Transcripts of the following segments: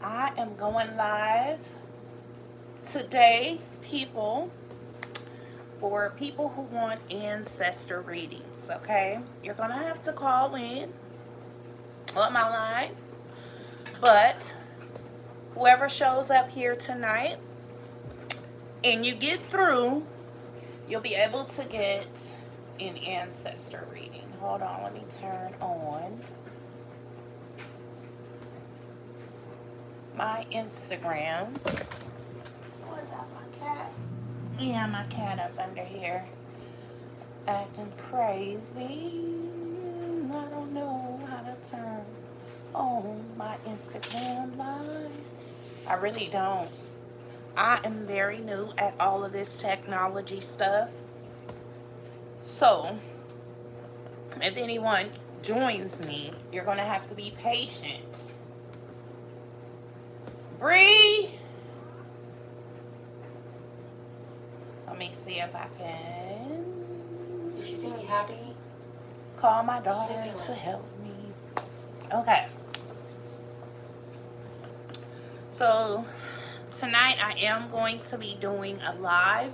I am going live today, people, for people who want ancestor readings, okay? You're going to have to call in on my line, but whoever shows up here tonight and you get through, you'll be able to get an ancestor reading. Hold on, let me turn on my Instagram. Was that my cat? Yeah, my cat up under here acting crazy. I don't know how to turn on my Instagram live. I really don't. I am very new at all of this technology stuff. So, if anyone joins me, you're going to have to be patient. Bree! Let me see if I can. If you see me happy, Call my daughter to help me. Okay. So tonight I am going to be doing a live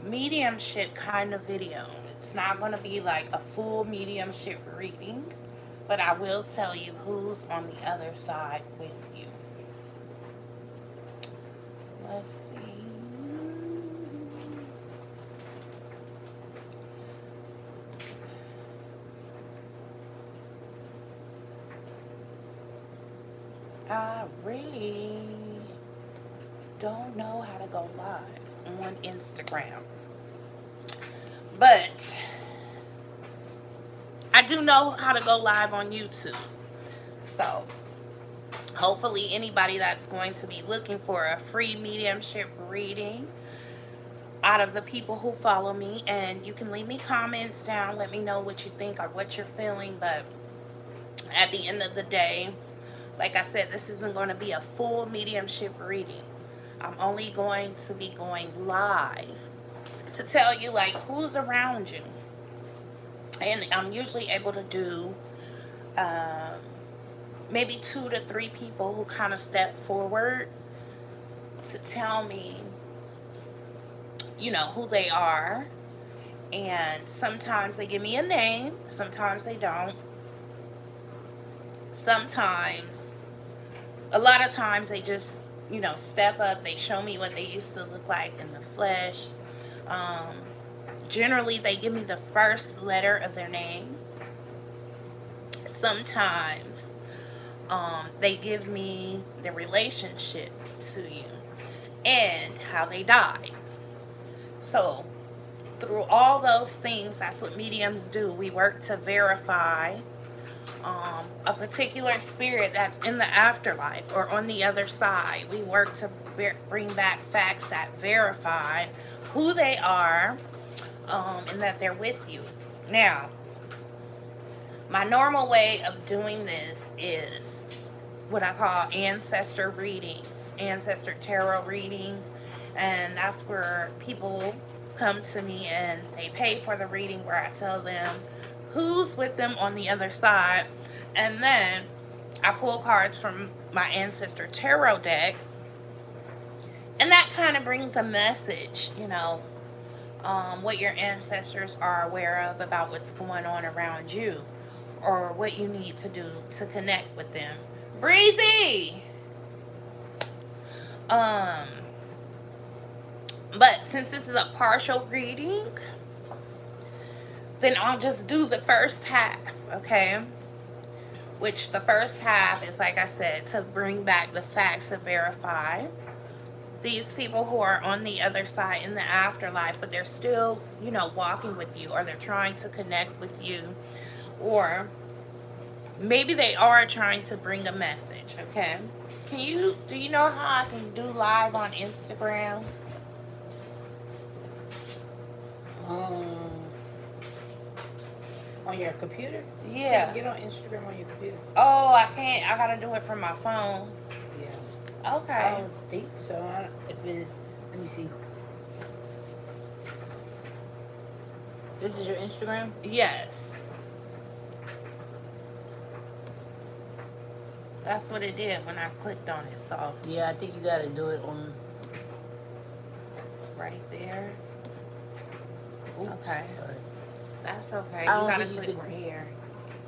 mediumship kind of video. It's not going to be like a full mediumship reading, but I will tell you who's on the other side with you. Let's see. I really don't know how to go live on Instagram. But I do know how to go live on YouTube. So hopefully anybody that's going to be looking for a free mediumship reading out of the people who follow me, and you can leave me comments down, let me know what you think or what you're feeling. But at the end of the day, like I said, this isn't going to be a full mediumship reading. I'm only going to be going live to tell you like who's around you. And I'm usually able to do maybe 2 to 3 people who kind of step forward to tell me, you know, who they are. And sometimes they give me a name, sometimes they don't. Sometimes, a lot of times they just, you know, step up, they show me what they used to look like in the flesh. Generally, they give me the first letter of their name. Sometimes they give me the relationship to you and how they died. So through all those things, that's what mediums do. We work to verify a particular spirit that's in the afterlife or on the other side. We work to bring back facts that verify who they are, and that they're with you. Now, my normal way of doing this is what I call ancestor readings, ancestor tarot readings, and that's where people come to me and they pay for the reading, where I tell them who's with them on the other side, and then I pull cards from my ancestor tarot deck, and that kind of brings a message, you know, what your ancestors are aware of about what's going on around you, or what you need to do to connect with them. Breezy! But since this is a partial reading, then I'll just do the first half, okay? Which the first half is, like I said, to bring back the facts to verify these people who are on the other side in the afterlife, but they're still, you know, walking with you, or they're trying to connect with you, or maybe they are trying to bring a message, okay? Do you know how I can do live on Instagram? On your computer? Yeah. You can't get on Instagram on your computer. Oh, I can't. I gotta do it from my phone. Yeah. Okay. I don't think so. Let me see. This is your Instagram? Yes. That's what it did when I clicked on it. So Yeah, I think you gotta do it on. right there. Oops, Okay. sorry. That's okay. I You don't gotta think you click could. right here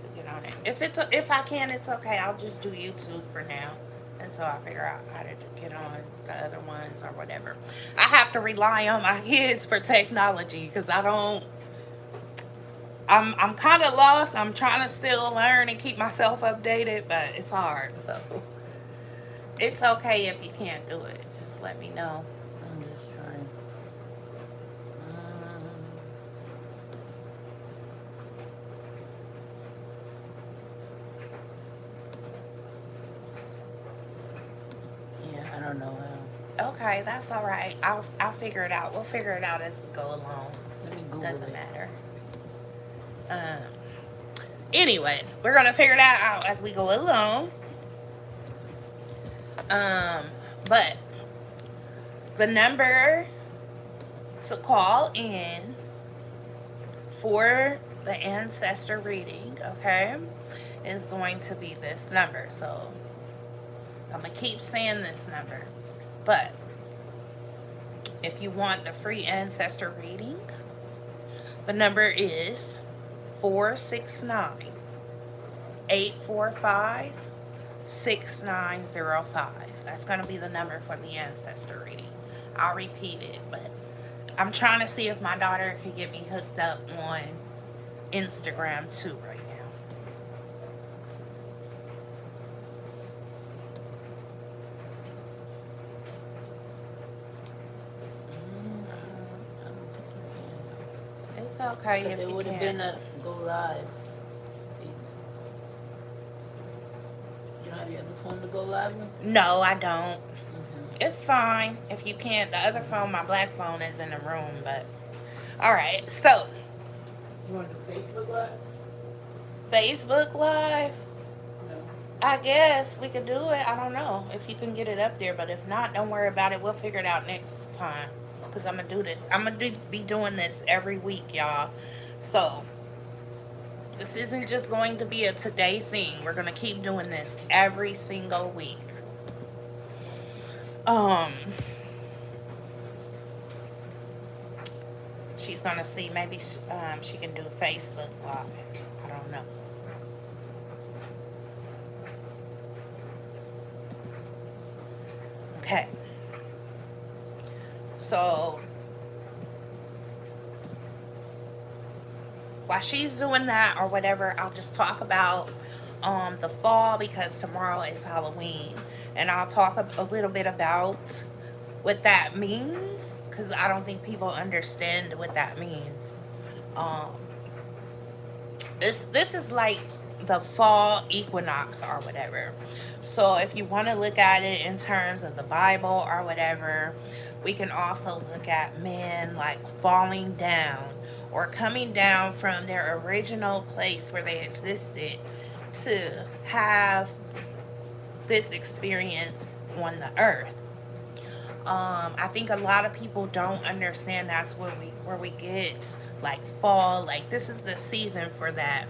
to get on it. If I can, it's okay. I'll just do YouTube for now until I figure out how to get on the other ones or whatever. I have to rely on my kids for technology because I don't. I'm kind of lost. I'm trying to still learn and keep myself updated, but it's hard. So it's okay if you can't do it. Just let me know. I'm just trying. Um, yeah, I don't know how. Okay, that's all right. I'll figure it out. We'll figure it out as we go along. Let me Google Doesn't it. matter. Um. Anyways, we're gonna figure that out as we go along. Um. But the number to call in for the ancestor reading, okay, is going to be this number. So I'm gonna keep saying this number, but if you want the free ancestor reading, the number is 469 845 6905. That's going to be the number for the ancestor reading. I'll repeat it, but I'm trying to see if my daughter could get me hooked up on Instagram too right now. I don't think you can. It's okay But if it you would have can't. been a go live. You don't have your other phone to go live with? No, I don't. Mm-hmm. It's fine if you can't. The other phone, my black phone, is in the room, but all right. So, You want to do Facebook Live? Facebook Live, No. I guess we could do it. I don't know if you can get it up there, but if not, don't worry about it. We'll figure it out next time. Because I'm going to do this. I'm going to be doing this every week, y'all. So, this isn't just going to be a today thing. We're going to keep doing this every single week. She's going to see. Maybe she can do Facebook Live. I don't know. Okay. So, while she's doing that or whatever, I'll just talk about the fall because tomorrow is Halloween. And I'll talk a little bit about what that means because I don't think people understand what that means. Um, this is like the fall equinox or whatever. So if you want to look at it in terms of the Bible or whatever, we can also look at men like falling down or coming down from their original place where they existed to have this experience on the earth. I think a lot of people don't understand that's where we get like fall. Like this is the season for that.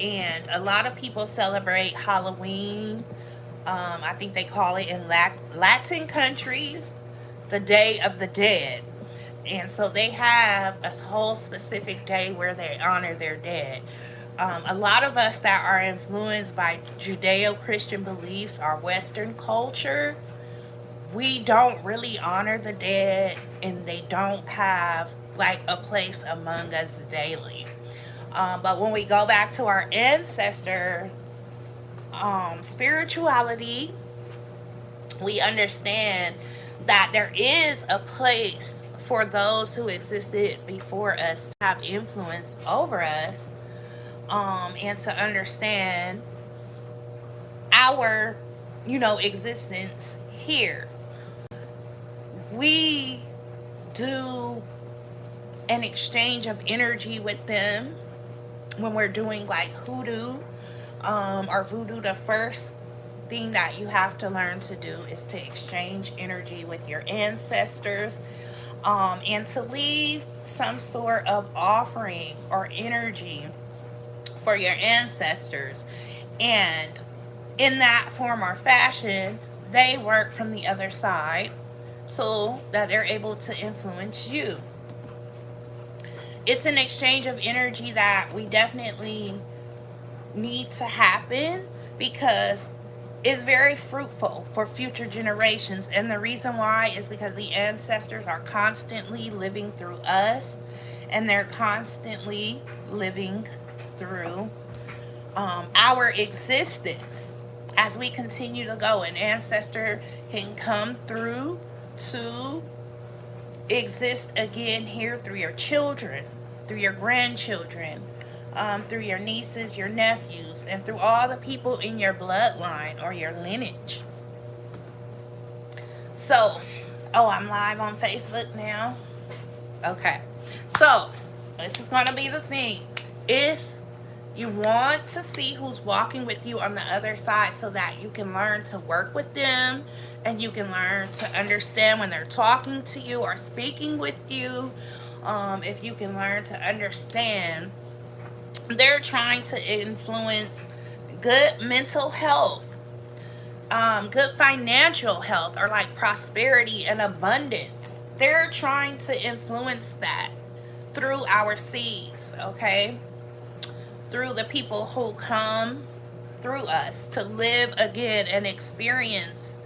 And a lot of people celebrate Halloween. I think they call it in Latin countries the Day of the Dead. And so they have a whole specific day where they honor their dead. A lot of us that are influenced by Judeo Christian beliefs or Western culture, we don't really honor the dead and they don't have like a place among us daily. But when we go back to our ancestor spirituality, we understand that there is a place for those who existed before us to have influence over us, and to understand our, existence here. We do an exchange of energy with them when we're doing like hoodoo or voodoo. The first thing that you have to learn to do is to exchange energy with your ancestors, and to leave some sort of offering or energy for your ancestors. And in that form or fashion, they work from the other side so that they're able to influence you. It's an exchange of energy that we definitely need to happen because it's very fruitful for future generations. And the reason why is because the ancestors are constantly living through us, and they're constantly living through our existence as we continue to go. An ancestor can come through to exist again here through your children, through your grandchildren, through your nieces, your nephews, and through all the people in your bloodline or your lineage. So, oh, I'm live on Facebook now. Okay. So, this is going to be the thing. If you want to see who's walking with you on the other side so that you can learn to work with them and you can learn to understand when they're talking to you or speaking with you, if you can learn to understand they're trying to influence good mental health, good financial health, or like prosperity and abundance. They're trying to influence that through our seeds, okay? Through the people who come through us to live again and experience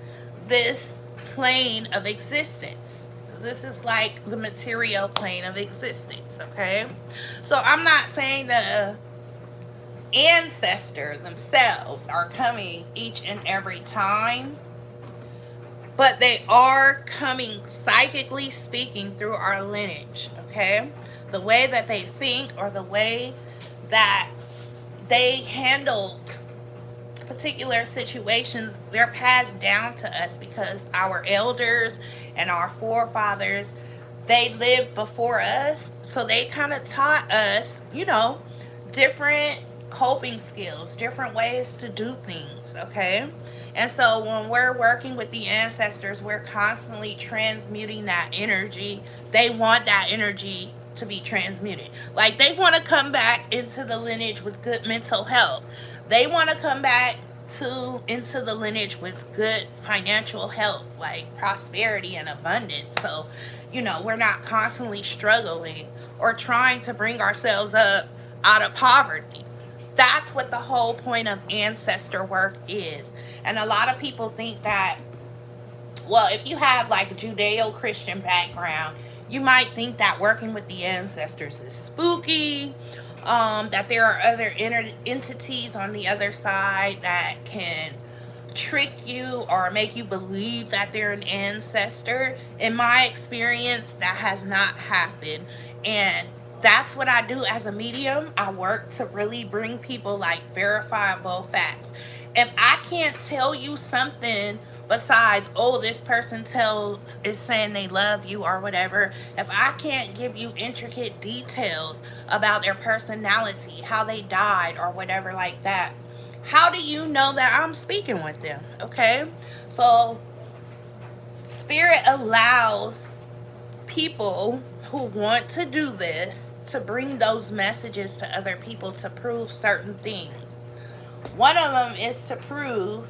this plane of existence. This is like the material plane of existence, okay? So I'm not saying the ancestor themselves are coming each and every time, but they are coming psychically speaking through our lineage, okay? The way that they think or the way that they handled particular situations, they're passed down to us because our elders and our forefathers, they lived before us, so they kind of taught us, different coping skills, different ways to do things, okay? And so when we're working with the ancestors, we're constantly transmuting that energy. They want that energy to be transmuted. Like, they want to come back into the lineage with good mental health. They want to come back into the lineage with good financial health, like prosperity and abundance. So, we're not constantly struggling or trying to bring ourselves up out of poverty. That's what the whole point of ancestor work is. And a lot of people think that, well, if you have like a Judeo-Christian background, you might think that working with the ancestors is spooky, that there are other entities on the other side that can trick you or make you believe that they're an ancestor. In my experience, that has not happened. And that's what I do as a medium. I work to really bring people like verifiable facts. If I can't tell you something besides, oh, this person is saying they love you or whatever, if I can't give you intricate details about their personality, how they died or whatever like that, how do you know that I'm speaking with them? Okay? So spirit allows people who want to do this to bring those messages to other people to prove certain things. One of them is to prove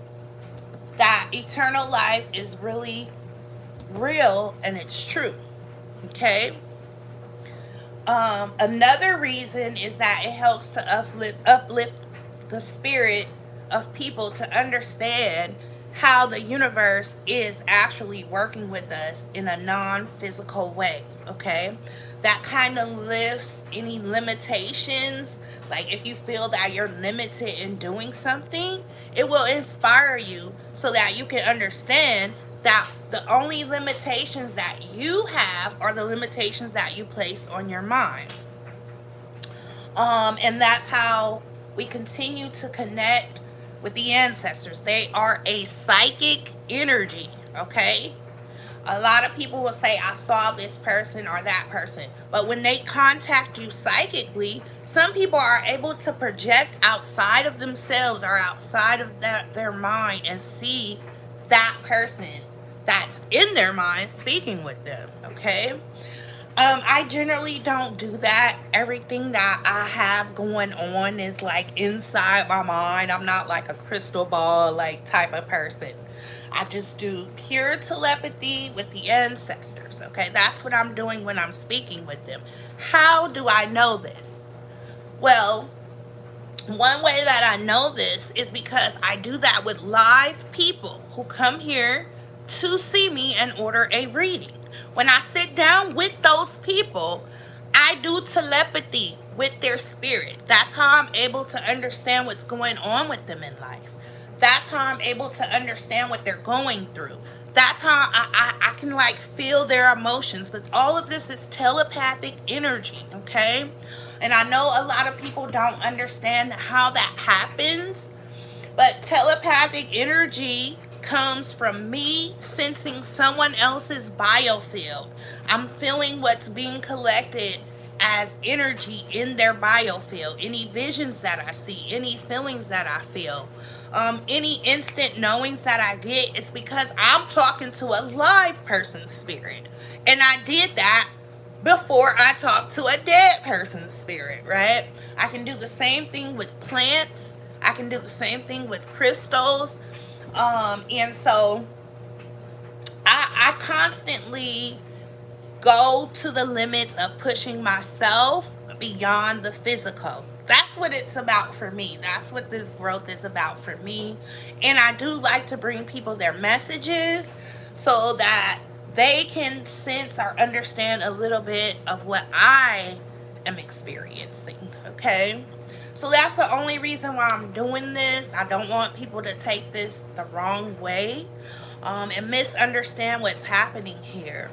that eternal life is really real and it's true. Okay? Another reason is that it helps to uplift the spirit of people to understand how the universe is actually working with us in a non-physical way, okay? That kind of lifts any limitations. Like, if you feel that you're limited in doing something, it will inspire you so that you can understand that the only limitations that you have are the limitations that you place on your mind. And that's how we continue to connect with the ancestors. They are a psychic energy, okay? A lot of people will say, I saw this person or that person. But when they contact you psychically, some people are able to project outside of themselves or outside of their mind and see that person that's in their mind speaking with them, okay? I generally don't do that. Everything that I have going on is like inside my mind. I'm not like a crystal ball like type of person. I just do pure telepathy with the ancestors. Okay, that's what I'm doing when I'm speaking with them. How do I know this? Well, one way that I know this is because I do that with live people who come here to see me and order a reading. When I sit down with those people, I do telepathy with their spirit. That's how I'm able to understand what's going on with them in life. That's how I'm able to understand what they're going through. That's how I can like feel their emotions. But all of this is telepathic energy, okay? And I know a lot of people don't understand how that happens, but telepathic energy comes from me sensing someone else's biofield. I'm feeling what's being collected as energy in their biofield. Any visions that I see, any feelings that I feel, any instant knowings that I get, it's because I'm talking to a live person's spirit. And I did that before I talk to a dead person's spirit, right? I can do the same thing with plants. I can do the same thing with crystals. And so I constantly go to the limits of pushing myself beyond the physical. That's what it's about for me. That's what this growth is about for me. And I do like to bring people their messages so that they can sense or understand a little bit of what I am experiencing. Okay? So that's the only reason why I'm doing this. I don't want people to take this the wrong way and misunderstand what's happening here.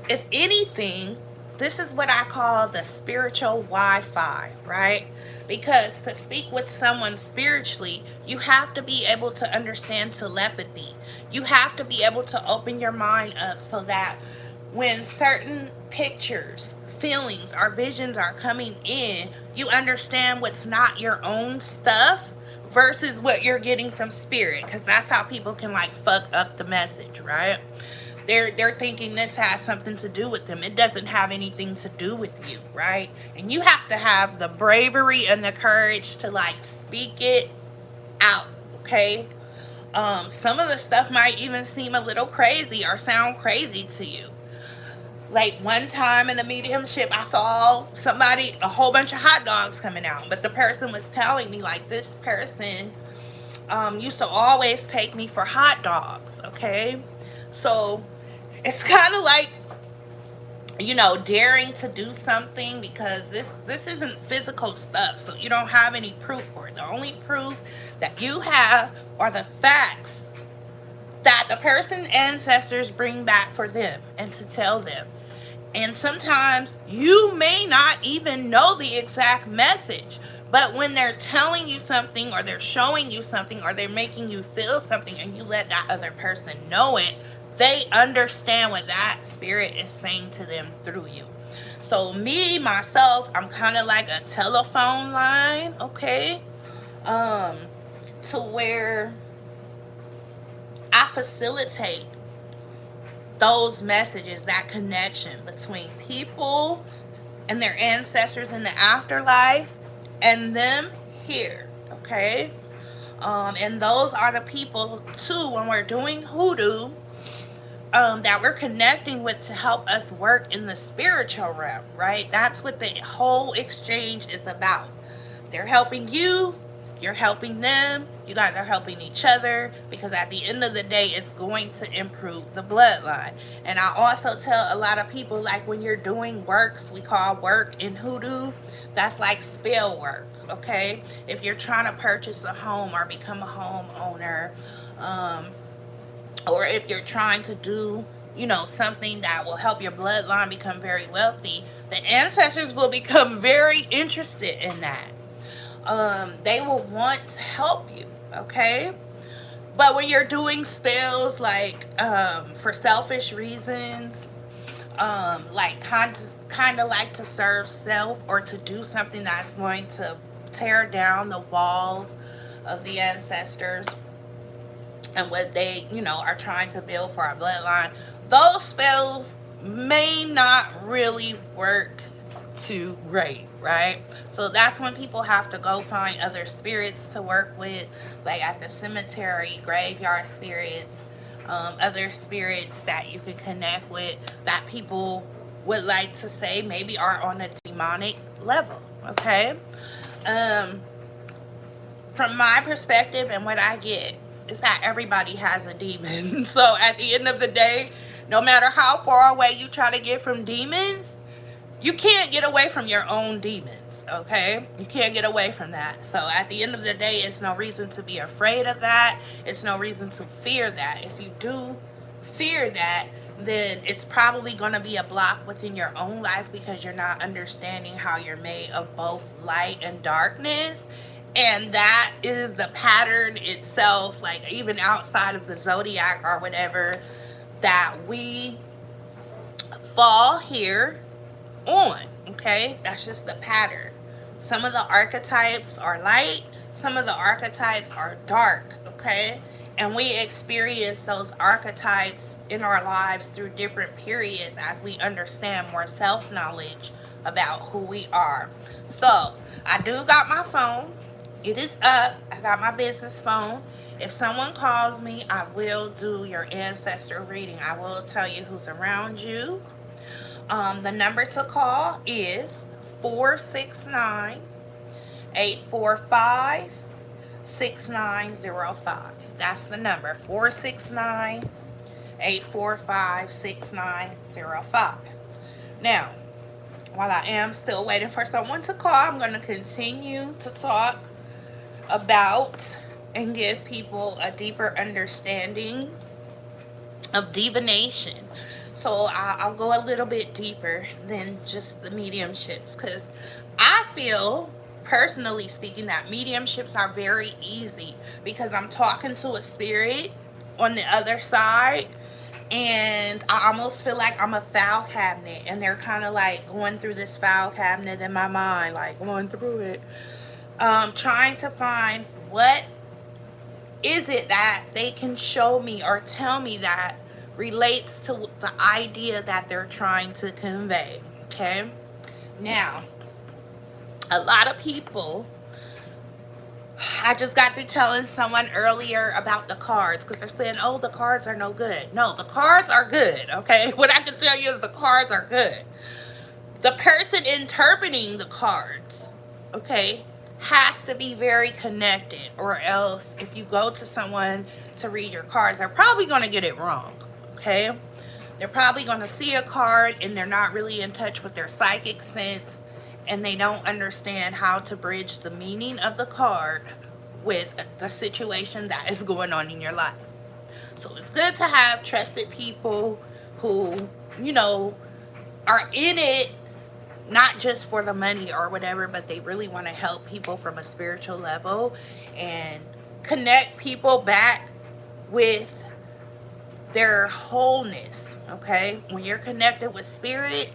If anything, this is what I call the spiritual Wi-Fi, right? Because to speak with someone spiritually, you have to be able to understand telepathy. You have to be able to open your mind up so that when certain pictures, feelings, or visions are coming in, you understand what's not your own stuff versus what you're getting from spirit, because that's how people can like fuck up the message, right? They're thinking this has something to do with them. It doesn't have anything to do with you, right? And you have to have the bravery and the courage to like speak it out, okay? Some of the stuff might even seem a little crazy or sound crazy to you. Like one time in the mediumship, I saw a whole bunch of hot dogs coming out, but the person was telling me like this person used to always take me for hot dogs, okay? So it's kind of like, daring to do something, because this isn't physical stuff, so you don't have any proof for it. The only proof that you have are the facts that the person's ancestors bring back for them and to tell them. And sometimes you may not even know the exact message, but when they're telling you something or they're showing you something or they're making you feel something and you let that other person know it, they understand what that spirit is saying to them through you. So me, myself, I'm kind of like a telephone line, okay? To where I facilitate those messages, that connection between people and their ancestors in the afterlife and them here, okay? And those are the people too, when we're doing hoodoo, that we're connecting with to help us work in the spiritual realm, right? That's what the whole exchange is about. They're helping you, you're helping them, you guys are helping each other, because at the end of the day, it's going to improve the bloodline. And I also tell a lot of people, like when you're doing works, we call work in hoodoo, that's like spell work, okay? If you're trying to purchase a home or become a homeowner, or if you're trying to do, something that will help your bloodline become very wealthy, the ancestors will become very interested in that. They will want to help you, okay? But when you're doing spells like for selfish reasons, like kind of like to serve self or to do something that's going to tear down the walls of the ancestors and what they, are trying to build for our bloodline, those spells may not really work too great, right? So that's when people have to go find other spirits to work with, like at the cemetery, graveyard spirits, other spirits that you can connect with that people would like to say maybe are on a demonic level, okay? Um, from my perspective and what I get is that everybody has a demon. So at the end of the day, no matter how far away you try to get from demons, you can't get away from your own demons, okay? You can't get away from that. So at the end of the day, it's no reason to be afraid of that. It's no reason to fear that. If you do fear that, then it's probably going to be a block within your own life because you're not understanding how you're made of both light and darkness. And that is the pattern itself, like even outside of the zodiac or whatever, that we fall here on, okay? That's just the pattern. Some of the archetypes are light, some of the archetypes are dark, okay? And we experience those archetypes in our lives through different periods as we understand more self-knowledge about who we are. So I do got my phone. It is up. I got my business phone. If someone calls me, I will do your ancestor reading. I will tell you who's around you. The number to call is 469-845-6905. That's the number, 469-845-6905. Now, while I am still waiting for someone to call, I'm going to continue to talk about and give people a deeper understanding of divination. So I'll go a little bit deeper than just the mediumships, because I feel, personally speaking, that mediumships are very easy because I'm talking to a spirit on the other side, and I almost feel like I'm a file cabinet and they're kind of like going through this file cabinet in my mind, like going through it, trying to find what is it that they can show me or tell me that relates to the idea that they're trying to convey, okay? Now, a lot of people, I just got through telling someone earlier about the cards because they're saying, oh, the cards are no good. No, the cards are good, okay? What I can tell you is the cards are good. The person interpreting the cards, okay, has to be very connected, or else if you go to someone to read your cards, they're probably going to get it wrong, okay? They're probably going to see a card and they're not really in touch with their psychic sense, and they don't understand how to bridge the meaning of the card with the situation that is going on in your life. So it's good to have trusted people who, you know, are in it not just for the money or whatever, but they really want to help people from a spiritual level and connect people back with their wholeness, okay? When you're connected with spirit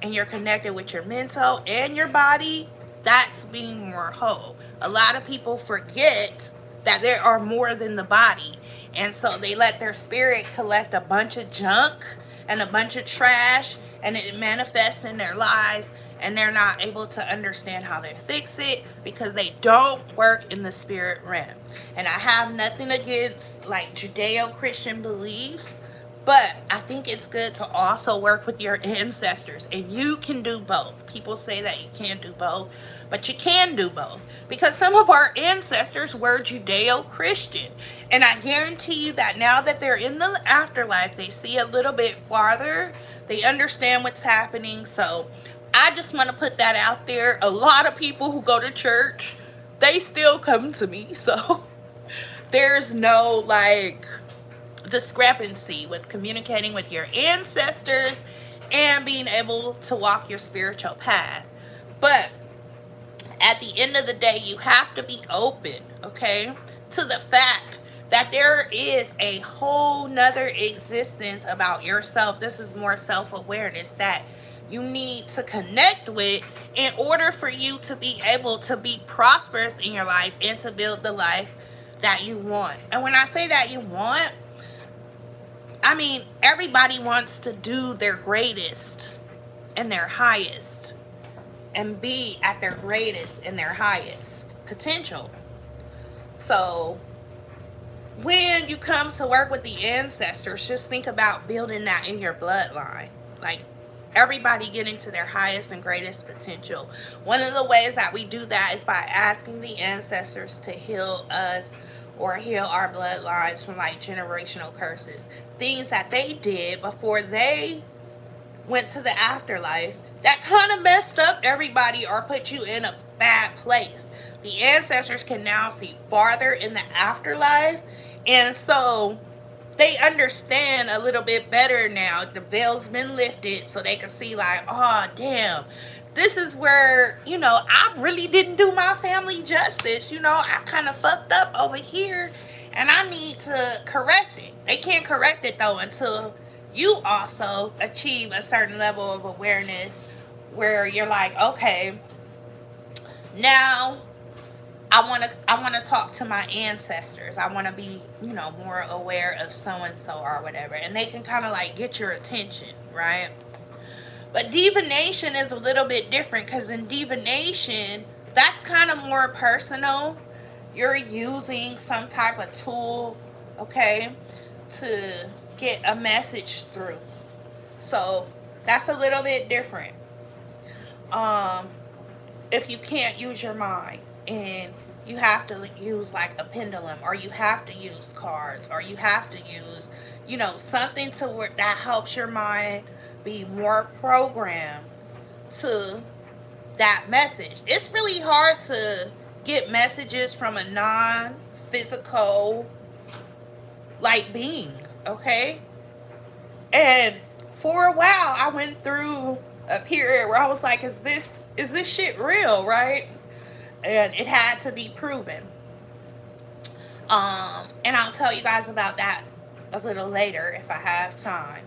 and you're connected with your mental and your body, that's being more whole. A lot of people forget that there are more than the body, and so they let their spirit collect a bunch of junk and a bunch of trash, and it manifests in their lives, and they're not able to understand how they fix it because they don't work in the spirit realm. And I have nothing against like Judeo-Christian beliefs, but I think it's good to also work with your ancestors, and you can do both. People say that you can't do both, but you can do both, because some of our ancestors were Judeo-Christian, and I guarantee you that now that they're in the afterlife, they see a little bit farther, they understand what's happening. So I just want to put that out there. A lot of people who go to church, they still come to me, so there's no like discrepancy with communicating with your ancestors and being able to walk your spiritual path. But at the end of the day, you have to be open, okay, to the fact that there is a whole nother existence about yourself. This is more self-awareness that you need to connect with in order for you to be able to be prosperous in your life and to build the life that you want. And when I say that you want, I mean, everybody wants to do their greatest and their highest and be at their greatest and their highest potential. So, when you come to work with the ancestors, just think about building that in your bloodline. Like, everybody getting to their highest and greatest potential. One of the ways that we do that is by asking the ancestors to heal us or heal our bloodlines from like generational curses, things that they did before they went to the afterlife that kind of messed up everybody or put you in a bad place. The ancestors can now see farther in the afterlife, and so they understand a little bit better now. The veil's been lifted, so they can see like, oh damn, this is where, I really didn't do my family justice. I kind of fucked up over here, and I need to correct it. They can't correct it though until you also achieve a certain level of awareness where you're like, okay, now I want to talk to my ancestors. I want to be, more aware of so and so or whatever, and they can kind of like get your attention, right? But divination is a little bit different, because in divination, that's kind of more personal. You're using some type of tool, okay, to get a message through. So that's a little bit different. Um, if you can't use your mind, and you have to use like a pendulum, or you have to use cards, or you have to use, something to where that helps your mind be more programmed to that message. It's really hard to get messages from a non-physical like being, okay? And for a while I went through a period where I was like, is this shit real, right? And it had to be proven. And I'll tell you guys about that a little later if I have time.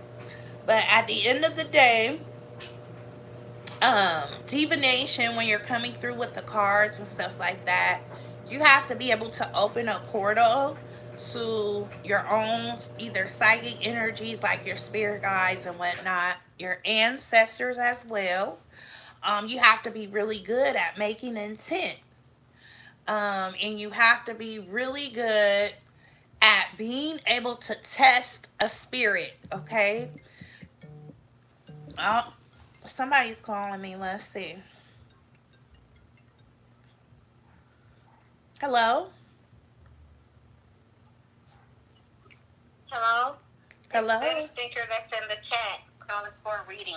But at the end of the day, divination, when you're coming through with the cards and stuff like that, you have to be able to open a portal to your own either psychic energies like your spirit guides and whatnot, your ancestors as well. You have to be really good at making intent. And you have to be really good at being able to test a spirit, okay? Oh, somebody's calling me. Let's see. Hello? Hello? Hello? It's the speaker that's in the chat calling for a reading.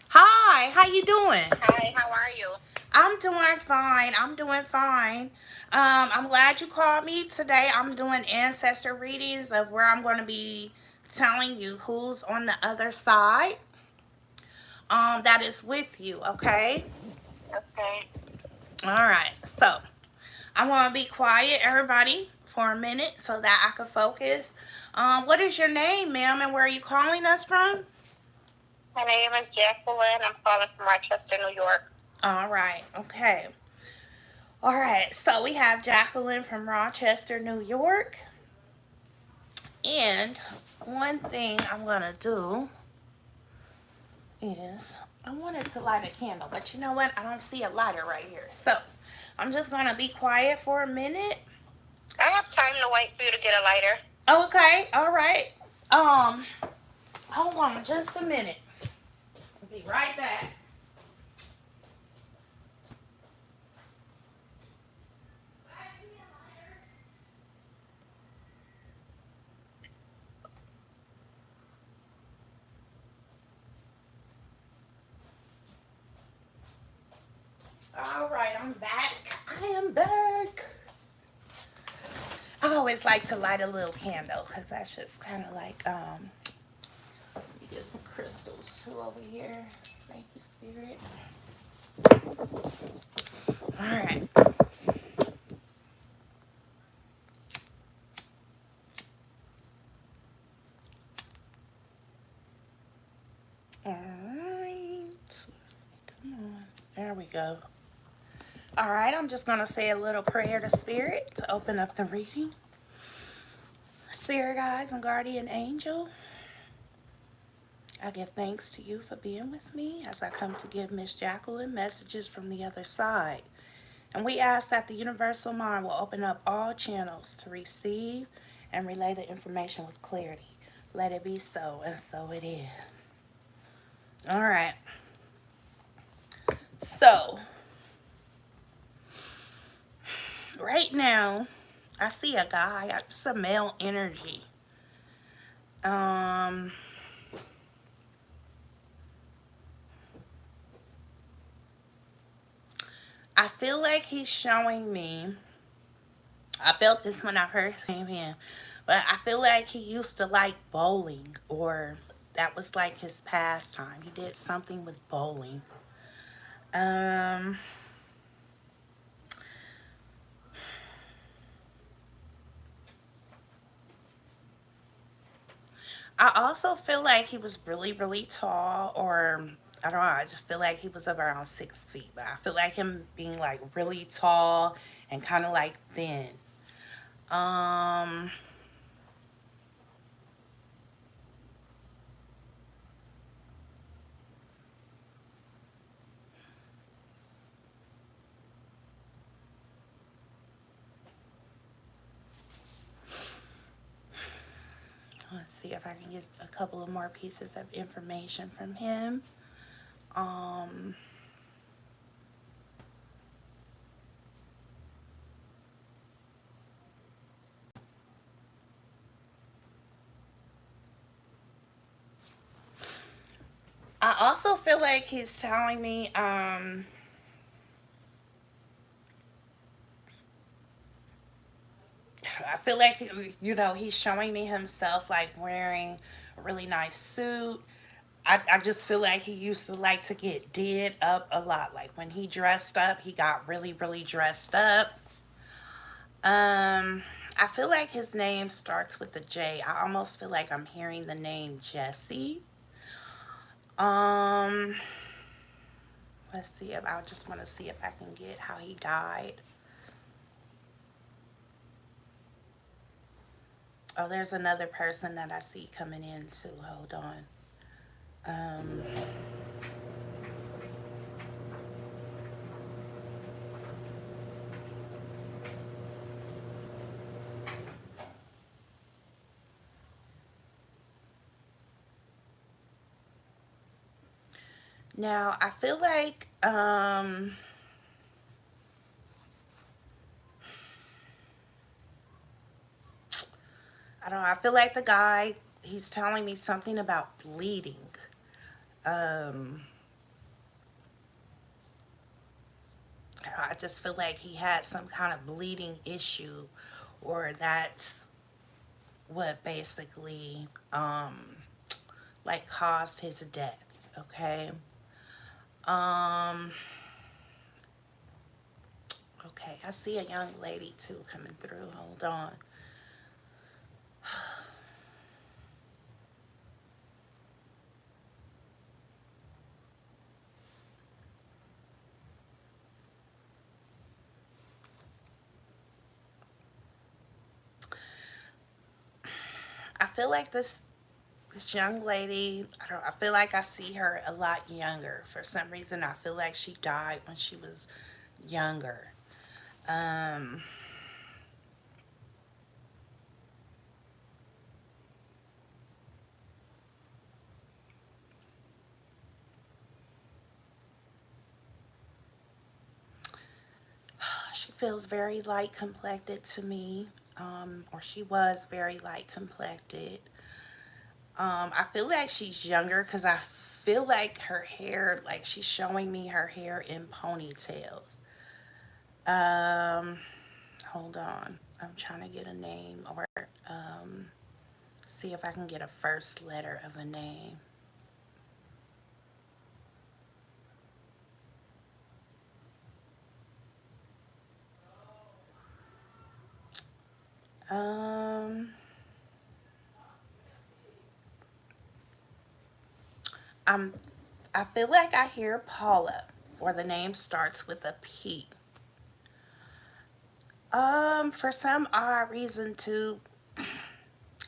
Hi, how you doing? Hi, how are you? I'm doing fine. I'm glad you called me today. I'm doing ancestor readings of where I'm going to be telling you who's on the other side. That is with you, okay? Okay. All right. So, I want to be quiet, everybody, for a minute so that I can focus. What is your name, ma'am, and where are you calling us from? My name is Jacqueline. I'm calling from Rochester, New York. All right. Okay. All right. So we have Jacqueline from Rochester, New York. And one thing I'm going to do is I wanted to light a candle, but you know what? I don't see a lighter right here. So I'm just going to be quiet for a minute. I have time to wait for you to get a lighter. Okay. All right. Hold on just a minute. I'll be right back. All right, I'm back. I am back. I always like to light a little candle because that's just kind of like, let me get some crystals too over here. Thank you, Spirit. All right. All right. Come on. There we go. All right, I'm just going to say a little prayer to Spirit to open up the reading. Spirit guides and guardian angel, I give thanks to you for being with me as I come to give Miss Jacqueline messages from the other side. And we ask that the universal mind will open up all channels to receive and relay the information with clarity. Let it be so, and so it is. All right. So, right now, I see a guy. It's a male energy. Um, I feel like he's showing me. I felt this when I first came in, but I feel like he used to like bowling, or that was like his pastime. He did something with bowling. Um, I also feel like he was really, really tall, or I don't know. I just feel like he was around 6 feet, but I feel like him being like really tall and kind of like thin. Um, let's see if I can get a couple of more pieces of information from him. Um, I also feel like he's telling me, I feel like, he's showing me himself like wearing a really nice suit. I just feel like he used to like to get did up a lot. Like when he dressed up, he got really, really dressed up. Um, I feel like his name starts with a J. I almost feel like I'm hearing the name Jesse. Um, let's see if I just want to see if I can get how he died. Oh, there's another person that I see coming in too. Hold on. Um, now I feel like I don't know. I feel like the guy, he's telling me something about bleeding. Um, I just feel like he had some kind of bleeding issue, or that's what basically like caused his death. Okay. Um, okay. I see a young lady too coming through. Hold on. I feel like this young lady, I feel like I see her a lot younger. For some reason, I feel like she died when she was younger. Um, she feels very light complected to me, or she was very light complected. I feel like she's younger because I feel like her hair, like she's showing me her hair in ponytails. Um, hold on. I'm trying to get a name, or um, see if I can get a first letter of a name. Um, I'm, I feel like I hear Paula, or the name starts with a P. For some odd reason too,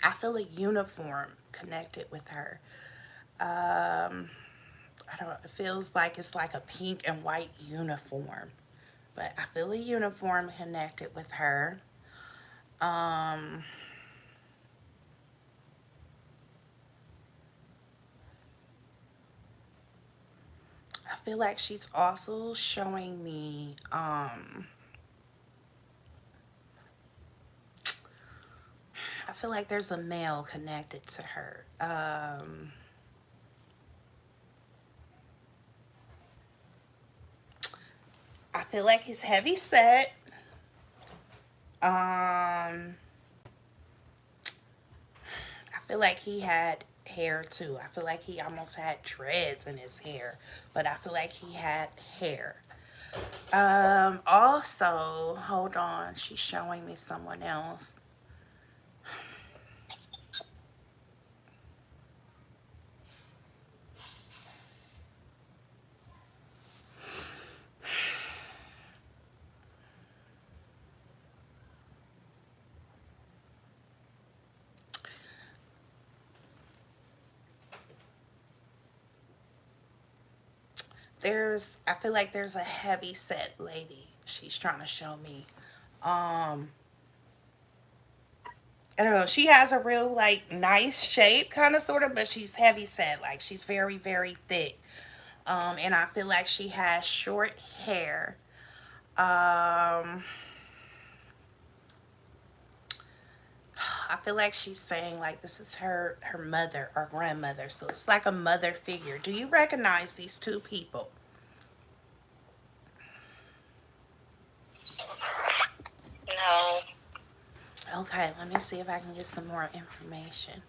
I feel a uniform connected with her. I don't. It feels like it's like a pink and white uniform, but I feel a uniform connected with her. Um, I feel like she's also showing me. I feel like there's a male connected to her. I feel like he's heavy set. Um, I feel like he had hair too. I feel like he almost had dreads in his hair, but I feel like he had hair. Also, hold on, she's showing me someone else. I feel like there's a heavy set lady she's trying to show me. Um, I don't know. She has a real like nice shape, kind of sort of, but she's heavy set. Like she's very very thick. And I feel like she has short hair. Um, I feel like she's saying like this is her mother or grandmother, so it's like a mother figure. Do you recognize these two people? No. Okay, let me see if I can get some more information.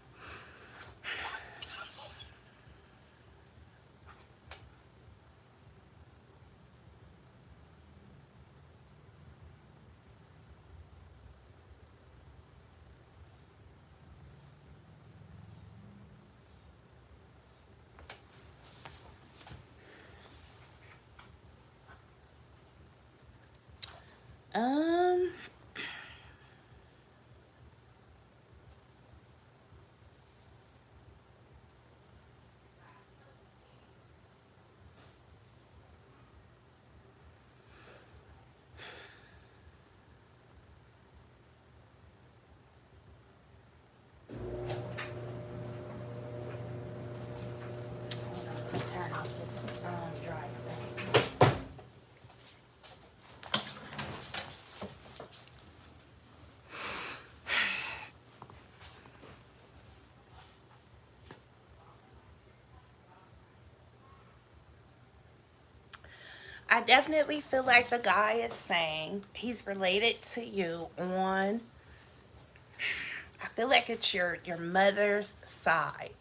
Um, hold on, let me turn off this dryer thing. I definitely feel like the guy is saying he's related to you on. I feel like it's your mother's side.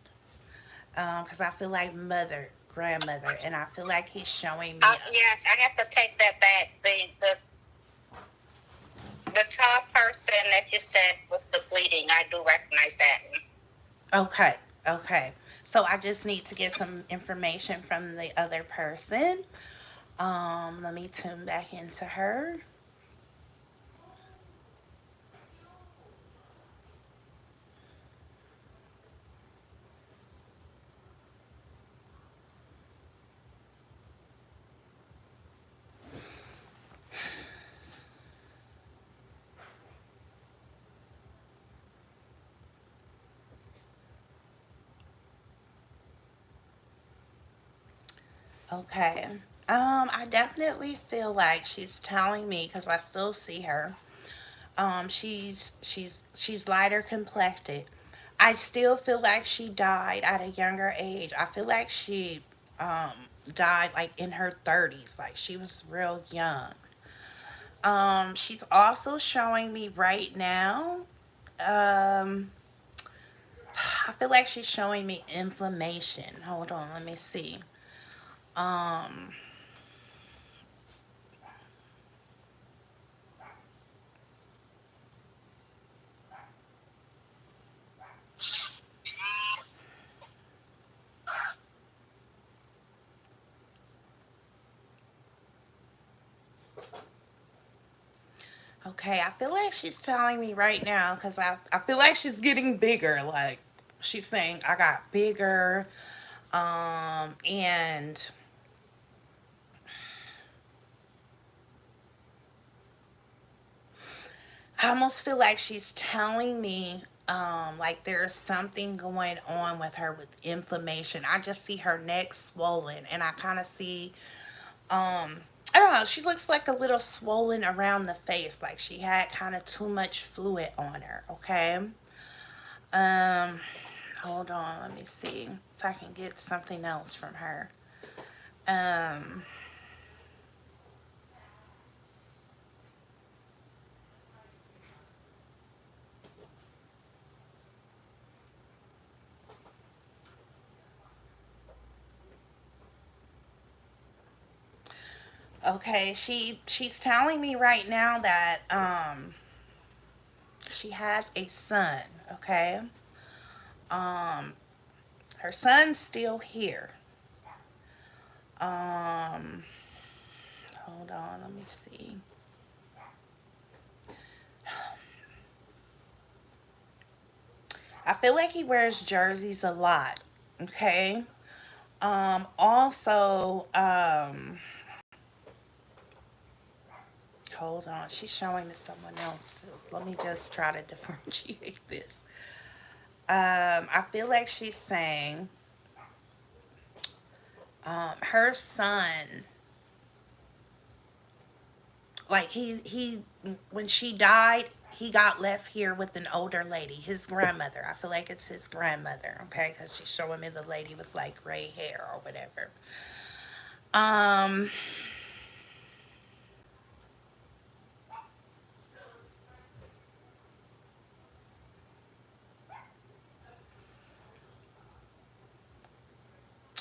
Because I feel like mother, grandmother, and I feel like he's showing me. Yes, I have to take that back. The tall person that you said with the bleeding, I do recognize that. Okay, okay. So I just need to get some information from the other person. Let me tune back into her. Okay. I definitely feel like she's telling me because I still see her. She's lighter complected. I still feel like she died at a younger age. I feel like she um died like in her 30s. Like she was real young. She's also showing me right now. Um, I feel like she's showing me inflammation. Hold on, let me see. Um, okay, I feel like she's telling me right now because I feel like she's getting bigger. Like she's saying, I got bigger. And I almost feel like she's telling me like there's something going on with her with inflammation. I just see her neck swollen, and I kind of see I don't know, she looks like a little swollen around the face, like she had kind of too much fluid on her, okay? Um Hold on, let me see if I can get something else from her. Um okay, she's telling me right now that she has a son, okay? Um her son's still here. Um Hold on, let me see. I feel like he wears jerseys a lot, okay? Also, hold on, she's showing me someone else too. Let me just try to differentiate this. I feel like she's saying her son, like he when she died, he got left here with an older lady, his grandmother. I feel like it's his grandmother, okay, because she's showing me the lady with like gray hair or whatever. Um,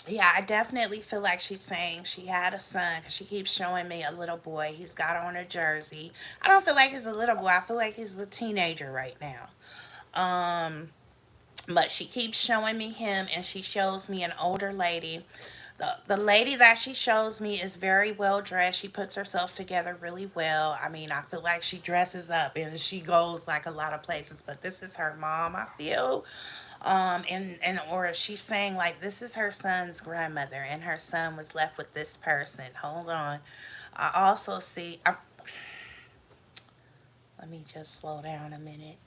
yeah, I definitely feel like she's saying she had a son because she keeps showing me a little boy. He's got on a jersey. I don't feel like he's a little boy. I feel like he's a teenager right now. Um, but she keeps showing me him, and she shows me an older lady. The lady that she shows me is very well dressed. She puts herself together really well. I mean, I feel like she dresses up and she goes like a lot of places, but this is her mom, I feel. And or she's saying like this is her son's grandmother, and her son was left with this person. Hold on. I also see let me just slow down a minute.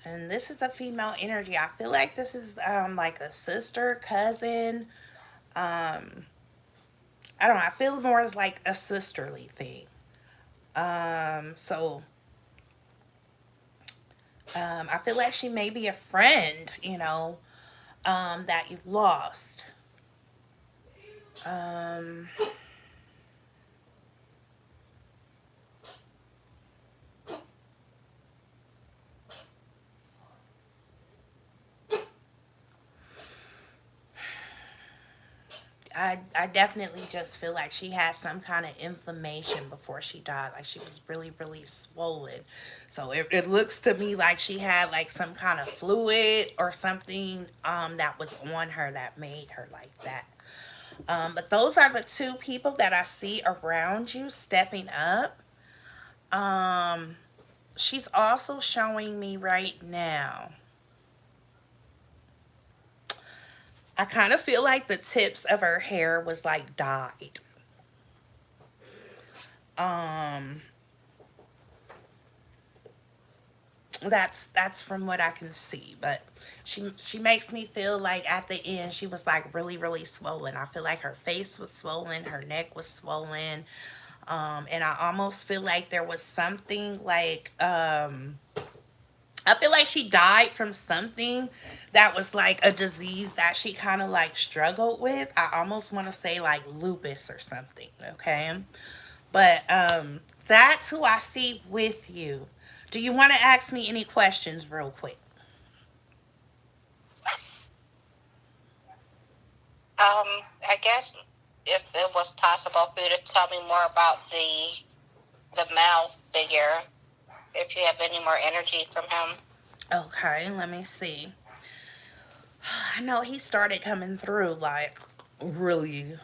And this is a female energy. I feel like this is like a sister, cousin. Um I don't know. I feel more like a sisterly thing. So I feel like she may be a friend, that you lost. Um I definitely just feel like she had some kind of inflammation before she died. Like she was really, really swollen. So it looks to me like she had like some kind of fluid or something that was on her that made her like that. But those are the two people that I see around you stepping up. Um, she's also showing me right now. I kind of feel like the tips of her hair was like dyed. Um, that's from what I can see, but she makes me feel like at the end she was like really, really swollen. I feel like her face was swollen, her neck was swollen. And I almost feel like there was something like I feel like she died from something that was like a disease that she kind of like struggled with. I almost want to say like lupus or something, okay? But that's who I see with you. Do you want to ask me any questions real quick? I guess if it was possible for you to tell me more about the male figure, if you have any more energy from him. Okay, let me see. I know he started coming through like really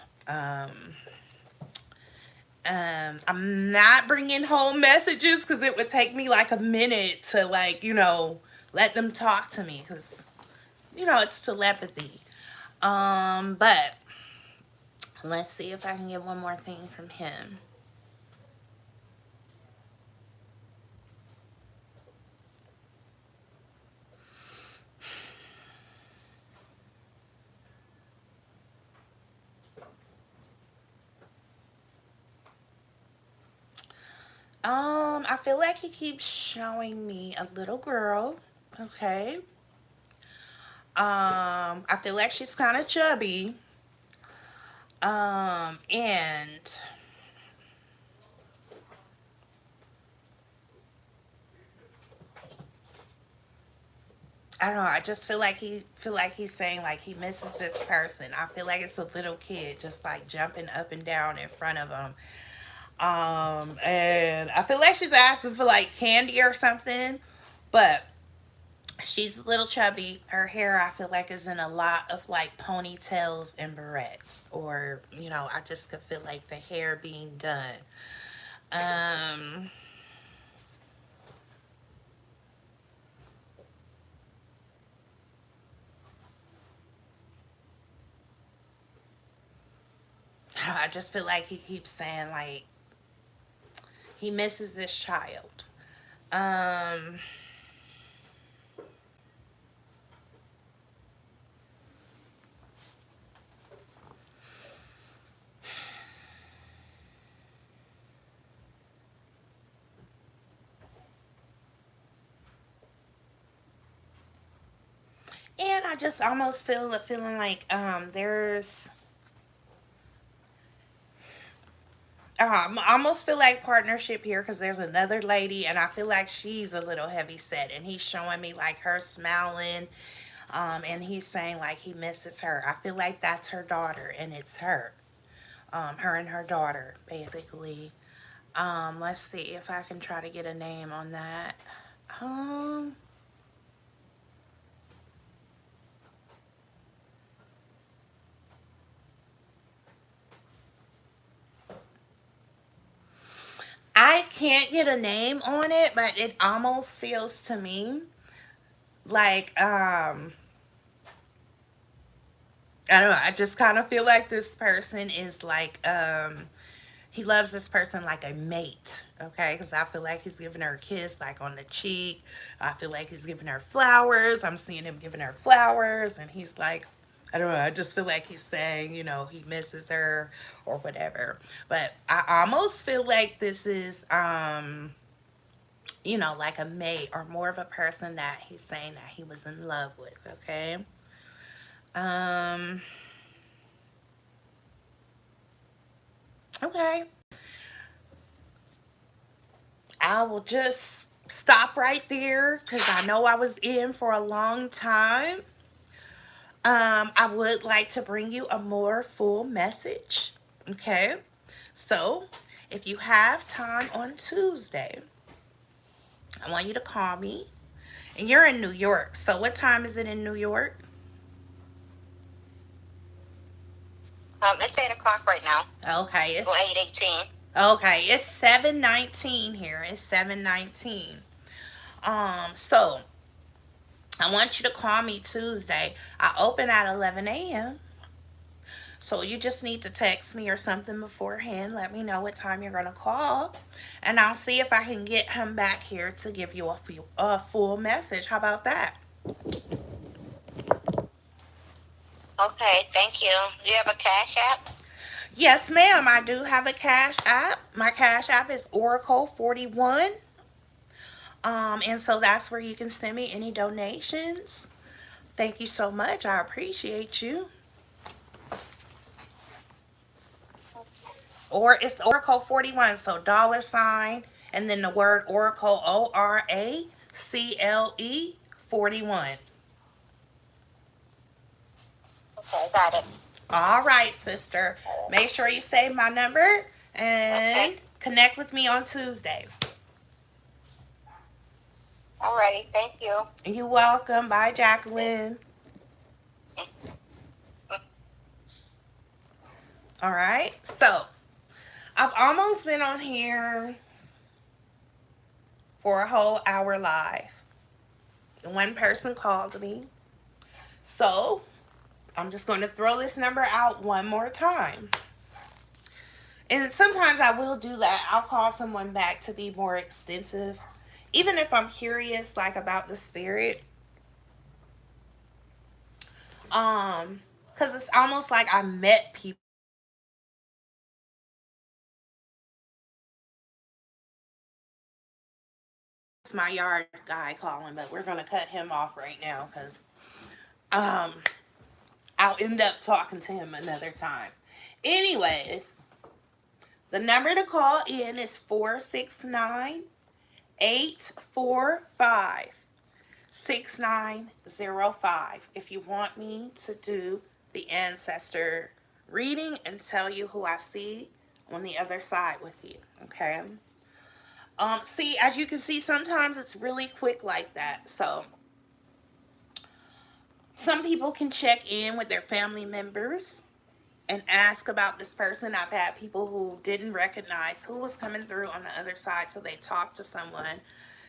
I'm not bringing home messages because it would take me like a minute to, like, let them talk to me because, it's telepathy. But let's see if I can get one more thing from him. I feel like he keeps showing me a little girl. Okay. I feel like she's kind of chubby. And I don't know. I just feel like he's saying like he misses this person. I feel like it's a little kid just like jumping up and down in front of him. And I feel like she's asking for like candy or something, but she's a little chubby. Her hair, I feel like, is in a lot of like ponytails and barrettes, or I just could feel like the hair being done. Um, I just feel like he keeps saying like he misses this child. Um, and I just almost feel a feeling like there's I almost feel like partnership here because there's another lady and I feel like she's a little heavy set and he's showing me like her smiling, and he's saying like he misses her. I feel like that's her daughter and it's her. Her and her daughter, basically. Let's see if I can try to get a name on that. Um, I can't get a name on it, but it almost feels to me like I don't know, I just kind of feel like this person is like he loves this person like a mate, okay? Because I feel like he's giving her a kiss like on the cheek. I feel like he's giving her flowers. I'm seeing him giving her flowers, and he's like, I don't know, I just feel like he's saying, he misses her or whatever. But I almost feel like this is like a mate or more of a person that he's saying that he was in love with, okay? Um, okay. I will just stop right there because I know I was in for a long time. I would like to bring you a more full message. Okay. So, if you have time on Tuesday, I want you to call me. And you're in New York. So, what time is it in New York? It's 8 o'clock right now. Okay. Well, 8:18. Okay, it's 7:19 here. It's 7:19. So I want you to call me Tuesday. I open at 11 a.m. So you just need to text me or something beforehand. Let me know what time you're going to call. And I'll see if I can get him back here to give you a full message. How about that? Okay, thank you. Do you have a Cash App? Yes, ma'am. I do have a Cash App. My Cash App is Oracle41. And so that's where you can send me any donations. Thank you so much. I appreciate you. Or it's Oracle41, so $ and then the word Oracle, ORACLE 41. Okay, got it. All right, sister. Make sure you save my number and connect with me on Tuesday. Alrighty, thank you. You're welcome. Bye, Jacqueline. All right. So I've almost been on here for a whole hour live. One person called me. So I'm just going to throw this number out one more time. And sometimes I will do that. I'll call someone back to be more extensive. Even if I'm curious, like about the spirit. Because it's almost like I met people. It's my yard guy calling, but we're going to cut him off right now because um, I'll end up talking to him another time. Anyways, the number to call in is 469-845. 6905 if you want me to do the ancestor reading and tell you who I see on the other side with you. Okay. See, as you can see, sometimes it's really quick like that. So some people can check in with their family members and ask about this person. I've had people who didn't recognize who was coming through on the other side, so they talked to someone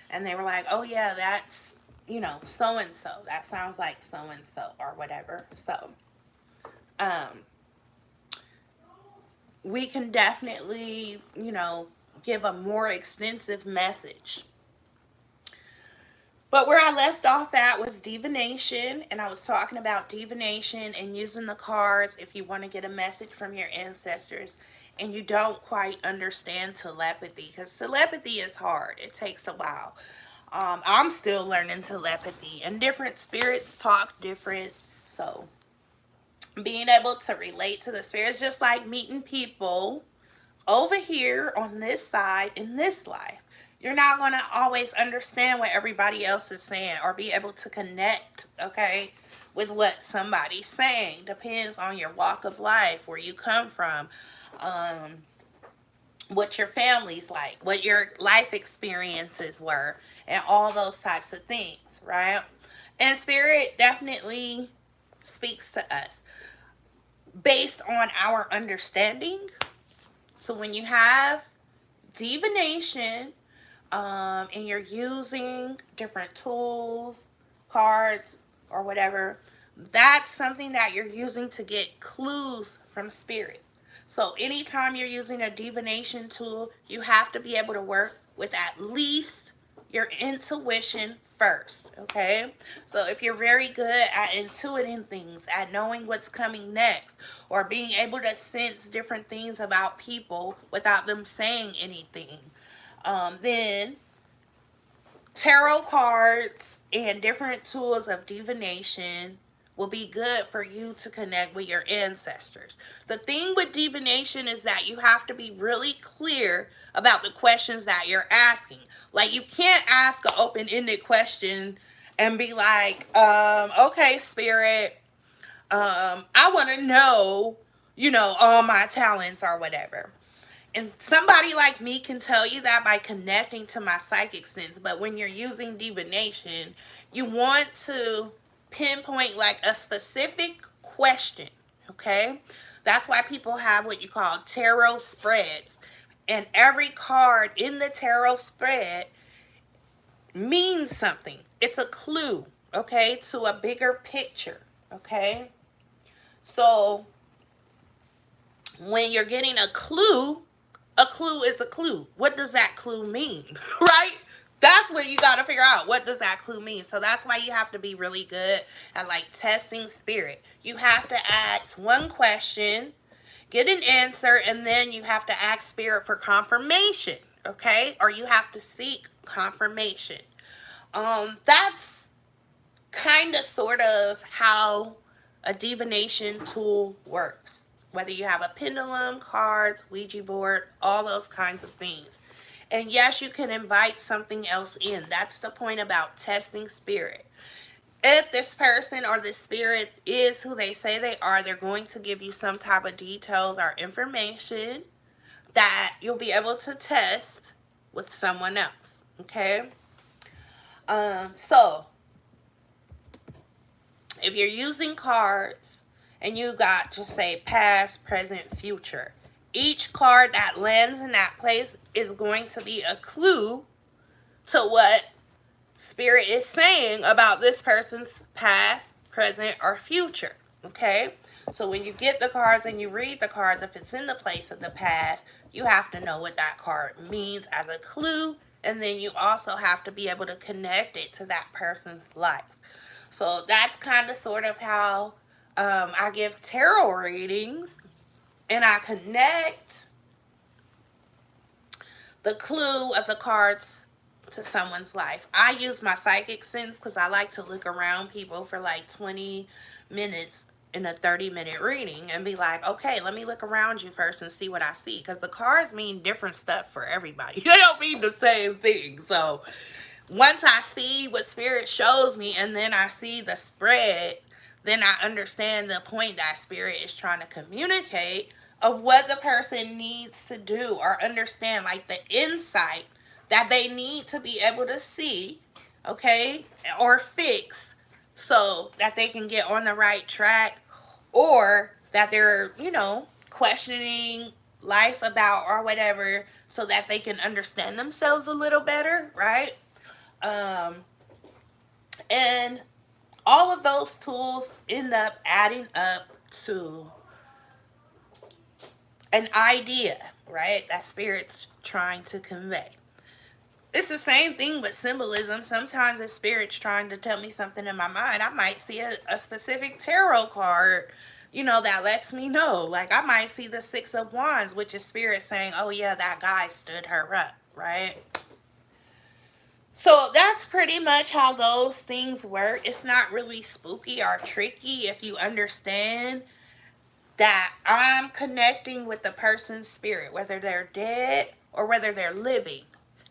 and they were like, oh yeah, that's, so and so. That sounds like so and so or whatever. So we can definitely, give a more extensive message. But where I left off at was divination, and I was talking about divination and using the cards if you want to get a message from your ancestors and you don't quite understand telepathy, because telepathy is hard. It takes a while. I'm still learning telepathy, and different spirits talk different. So being able to relate to the spirits, just like meeting people over here on this side in this life. You're not going to always understand what everybody else is saying or be able to connect, okay, with what somebody's saying. Depends on your walk of life, where you come from, what your family's like, what your life experiences were, and all those types of things, right? And spirit definitely speaks to us based on our understanding. So when you have divination, and you're using different tools, cards, or whatever, that's something that you're using to get clues from spirit. So anytime you're using a divination tool, you have to be able to work with at least your intuition first, okay? So if you're very good at intuiting things, at knowing what's coming next, or being able to sense different things about people without them saying anything, then tarot cards and different tools of divination will be good for you to connect with your ancestors. The thing with divination is that you have to be really clear about the questions that you're asking. Like, you can't ask an open-ended question and be like, okay, spirit, I want to know, all my talents or whatever. And somebody like me can tell you that by connecting to my psychic sense. But when you're using divination, you want to pinpoint like a specific question. Okay? That's why people have what you call tarot spreads. And every card in the tarot spread means something. It's a clue, okay, to a bigger picture. Okay? So when you're getting a clue is a clue. What does that clue mean? Right? That's what you got to figure out. What does that clue mean? So that's why you have to be really good at like testing spirit. You have to ask one question, get an answer, and then you have to ask spirit for confirmation. Okay? Or you have to seek confirmation. That's kind of sort of how a divination tool works. Whether you have a pendulum, cards, Ouija board, all those kinds of things. And yes, you can invite something else in. That's the point about testing spirit. If this person or this spirit is who they say they are, they're going to give you some type of details or information that you'll be able to test with someone else. Okay? So if you're using cards and you got, just say, past, present, future, Each card that lands in that place is going to be a clue to what Spirit is saying about this person's past, present, or future. Okay? So when you get the cards and you read the cards, if it's in the place of the past, you have to know what that card means as a clue. And then you also have to be able to connect it to that person's life. So that's kind of sort of how I give tarot readings, and I connect the clue of the cards to someone's life. I use my psychic sense because I like to look around people for like 20 minutes in a 30-minute reading and be like, okay, let me look around you first and see what I see. Because the cards mean different stuff for everybody. They don't mean the same thing. So once I see what Spirit shows me and then I see the spread, then I understand the point that Spirit is trying to communicate of what the person needs to do, or understand like the insight that they need to be able to see, okay, or fix, so that they can get on the right track, or that they're, questioning life about or whatever, so that they can understand themselves a little better, right? And all of those tools end up adding up to an idea, right? That Spirit's trying to convey. It's the same thing with symbolism. Sometimes if Spirit's trying to tell me something in my mind, I might see a specific tarot card, that lets me know. Like I might see the Six of Wands, which is Spirit saying, oh yeah, that guy stood her up, right? So that's pretty much how those things work. It's not really spooky or tricky if you understand that I'm connecting with the person's spirit, whether they're dead or whether they're living.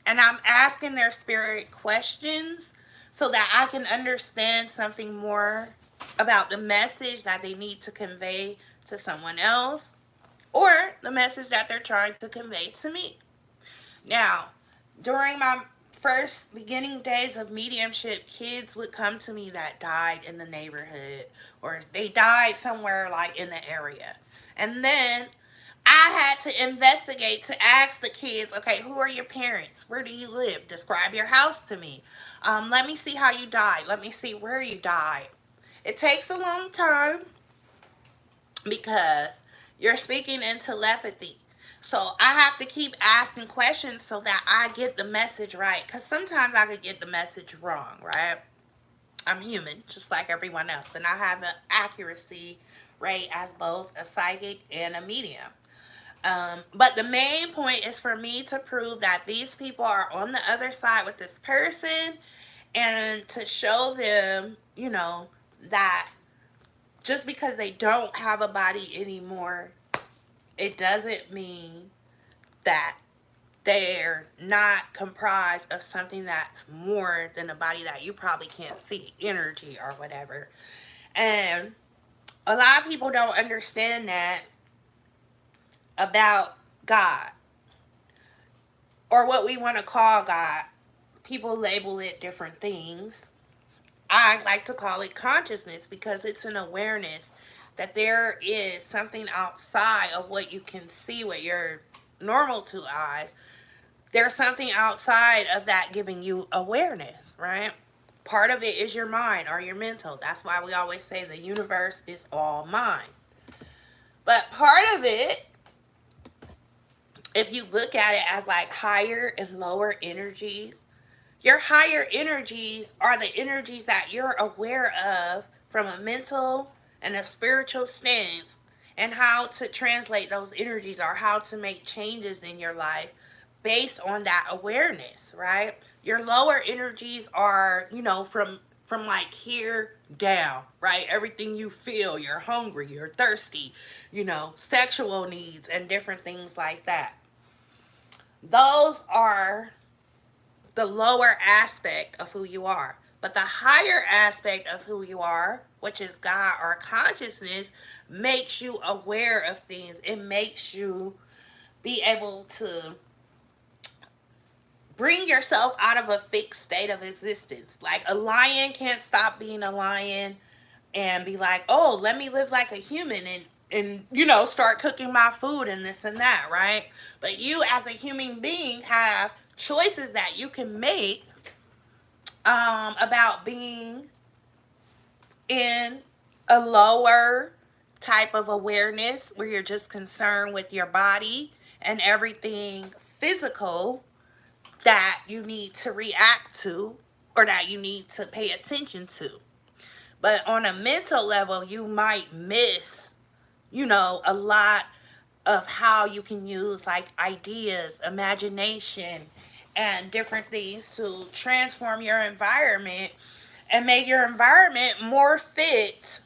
And I'm asking their spirit questions so that I can understand something more about the message that they need to convey to someone else, or the message that they're trying to convey to me. Now, during my first beginning days of mediumship, kids would come to me that died in the neighborhood, or they died somewhere like in the area. And then I had to investigate, to ask the kids, okay, who are your parents? Where do you live? Describe your house to me. Let me see how you died. Let me see where you died. It takes a long time because you're speaking in telepathy. So I have to keep asking questions so that I get the message right. Because sometimes I could get the message wrong, right? I'm human, just like everyone else. And I have an accuracy rate as both a psychic and a medium. But the main point is for me to prove that these people are on the other side with this person, and to show them, that just because they don't have a body anymore, it doesn't mean that they're not comprised of something that's more than a body that you probably can't see, energy or whatever. And a lot of people don't understand that about God, or what we want to call God. People label it different things. I like to call it consciousness, because it's an awareness that there is something outside of what you can see with your normal two eyes. There's something outside of that giving you awareness, right? Part of it is your mind or your mental. That's why we always say the universe is all mind. But part of it, if you look at it as like higher and lower energies, your higher energies are the energies that you're aware of from a mental and a spiritual stance, and how to translate those energies or how to make changes in your life based on that awareness, right? Your lower energies are, from like here down, right? Everything you feel, you're hungry, you're thirsty, sexual needs and different things like that. Those are the lower aspect of who you are. But the higher aspect of who you are, which is God or consciousness, makes you aware of things. It makes you be able to bring yourself out of a fixed state of existence. Like a lion can't stop being a lion and be like, oh, let me live like a human and and start cooking my food and this and that, right? But you as a human being have choices that you can make about being in a lower type of awareness where you're just concerned with your body and everything physical that you need to react to or that you need to pay attention to. But on a mental level, you might miss, a lot of how you can use like ideas, imagination, and different things to transform your environment and make your environment more fit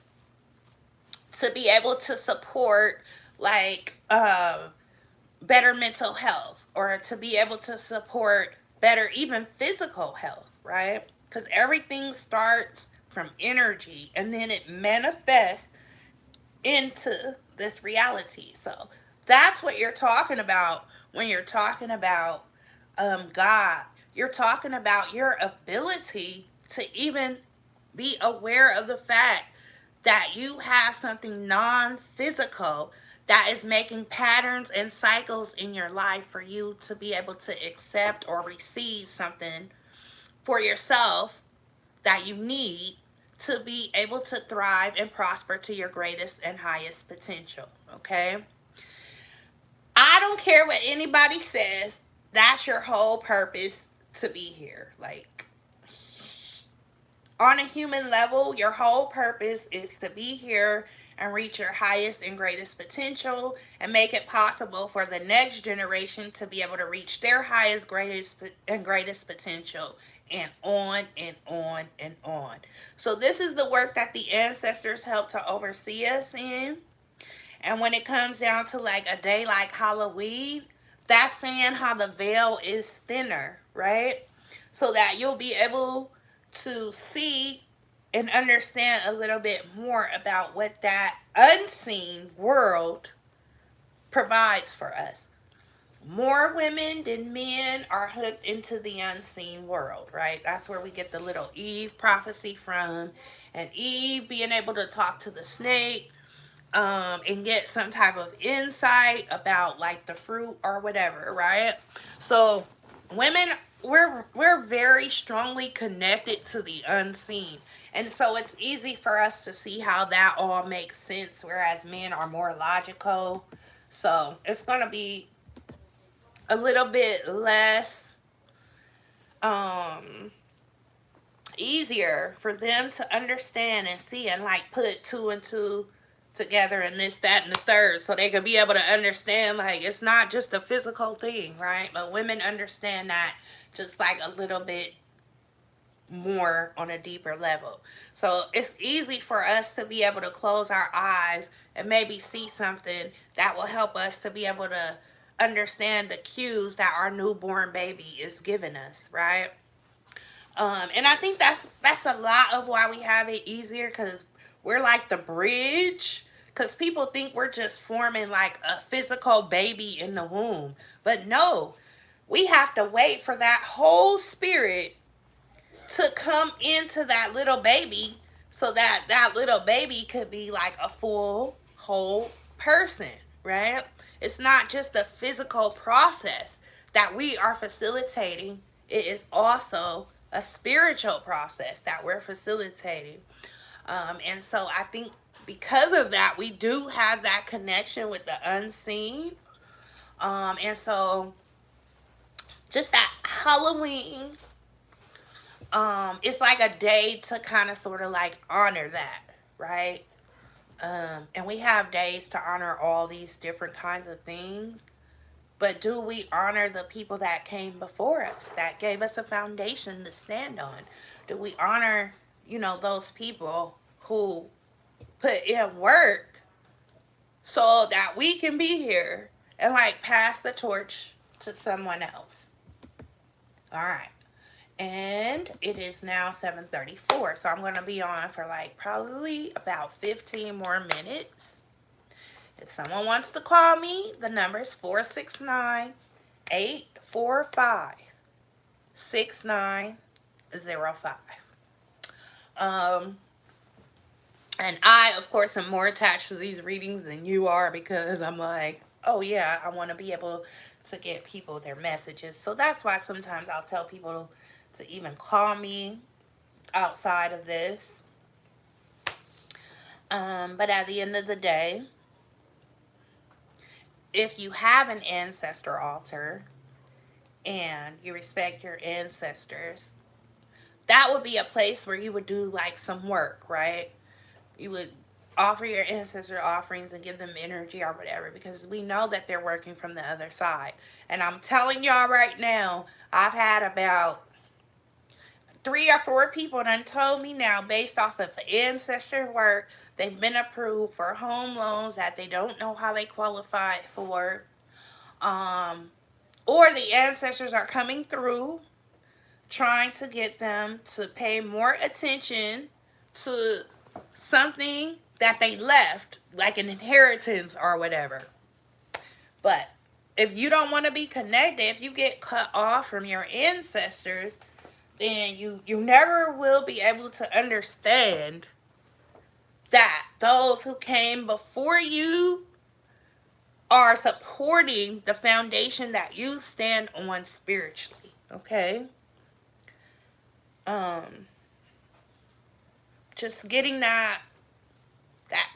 to be able to support like better mental health or to be able to support better even physical health, right? Because everything starts from energy and then it manifests into this reality. So that's what you're talking about when you're talking about God. You're talking about your ability to even be aware of the fact that you have something non physical that is making patterns and cycles in your life for you to be able to accept or receive something for yourself that you need to be able to thrive and prosper to your greatest and highest potential. Okay? I don't care what anybody says, that's your whole purpose to be here. Like, on a human level, your whole purpose is to be here and reach your highest and greatest potential and make it possible for the next generation to be able to reach their highest, greatest potential, and on and on and on. So this is the work that the ancestors help to oversee us in. And when it comes down to like a day like Halloween, that's saying how the veil is thinner, right? So that you'll be able to see and understand a little bit more about what that unseen world provides for us. More women than men are hooked into the unseen world, right? That's where we get the little Eve prophecy from. And Eve being able to talk to the snake and get some type of insight about like the fruit or whatever, right? So women, we're very strongly connected to the unseen. And so it's easy for us to see how that all makes sense, whereas men are more logical. So it's gonna be a little bit less easier for them to understand and see and like put two and two together and this, that, and the third, so they could be able to understand like it's not just a physical thing, right? But women understand that just like a little bit more on a deeper level. So it's easy for us to be able to close our eyes and maybe see something that will help us to be able to understand the cues that our newborn baby is giving us, right? And I think that's a lot of why we have it easier, because we're like the bridge. Because people think we're just forming like a physical baby in the womb. But no, we have to wait for that whole spirit to come into that little baby so that that little baby could be like a full, whole person, right? It's not just a physical process that we are facilitating, it is also a spiritual process that we're facilitating. And so I think because of that, we do have that connection with the unseen. And so just that Halloween, it's like a day to kind of sort of like honor that, right? And we have days to honor all these different kinds of things. But do we honor the people that came before us, that gave us a foundation to stand on? Do we honor, those people who put in work so that we can be here and like pass the torch to someone else? All right. And it is now 7:34, so I'm going to be on for like probably about 15 more minutes. If someone wants to call me, the number is 469-845-6905. And I, of course, am more attached to these readings than you are, because I'm like, oh yeah, I want to be able to get people their messages. So that's why sometimes I'll tell people to even call me outside of this. But at the end of the day, if you have an ancestor altar and you respect your ancestors, that would be a place where you would do like some work, right? You would offer your ancestor offerings and give them energy or whatever, because we know that they're working from the other side. And I'm telling y'all right now, I've had about 3 or 4 people done told me now, based off of ancestor work, they've been approved for home loans that they don't know how they qualify for. Or the ancestors are coming through trying to get them to pay more attention to something that they left, like an inheritance or whatever. But if you don't want to be connected, if you get cut off from your ancestors, then you never will be able to understand that those who came before you are supporting the foundation that you stand on spiritually. Okay? Just getting that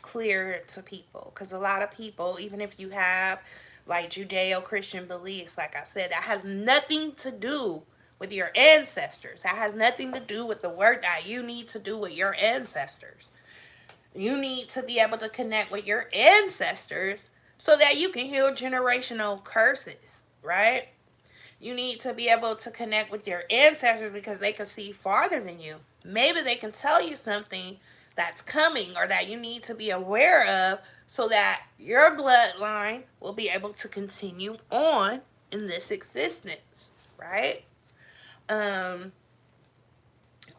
clear to people, because a lot of people, even if you have like Judeo-Christian beliefs, like I said, that has nothing to do with your ancestors. That has nothing to do with the work that you need to do with your ancestors. You need to be able to connect with your ancestors so that you can heal generational curses, right? You need to be able to connect with your ancestors because they can see farther than you. Maybe they can tell you something that's coming or that you need to be aware of, so that your bloodline will be able to continue on in this existence, right?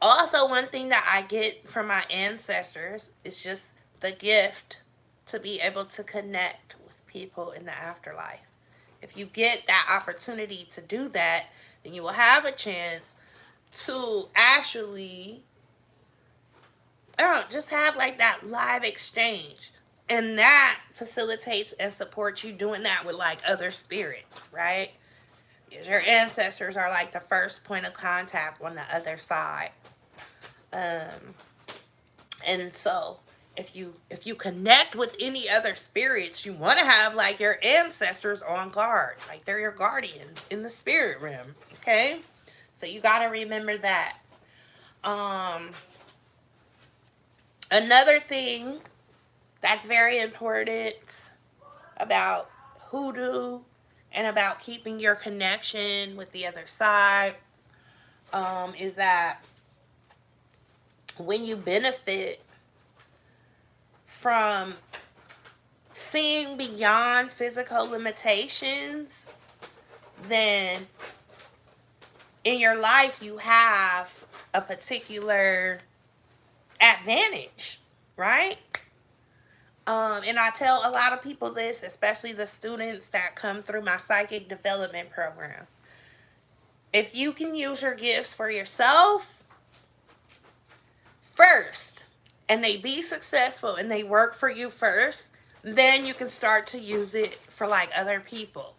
Also, one thing that I get from my ancestors is just the gift to be able to connect with people in the afterlife. If you get that opportunity to do that, then you will have a chance to actually, I don't know, just have like that live exchange. And that facilitates and supports you doing that with like other spirits, right? Because your ancestors are like the first point of contact on the other side. And so if you connect with any other spirits, you want to have like your ancestors on guard, like they're your guardians in the spirit realm. Okay, so you got to remember that. Another thing that's very important about hoodoo and about keeping your connection with the other side, is that when you benefit from seeing beyond physical limitations, then in your life you have a particular advantage, right? And I tell a lot of people this, especially the students that come through my psychic development program. If you can use your gifts for yourself first, and they be successful and they work for you first, then you can start to use it for like other people.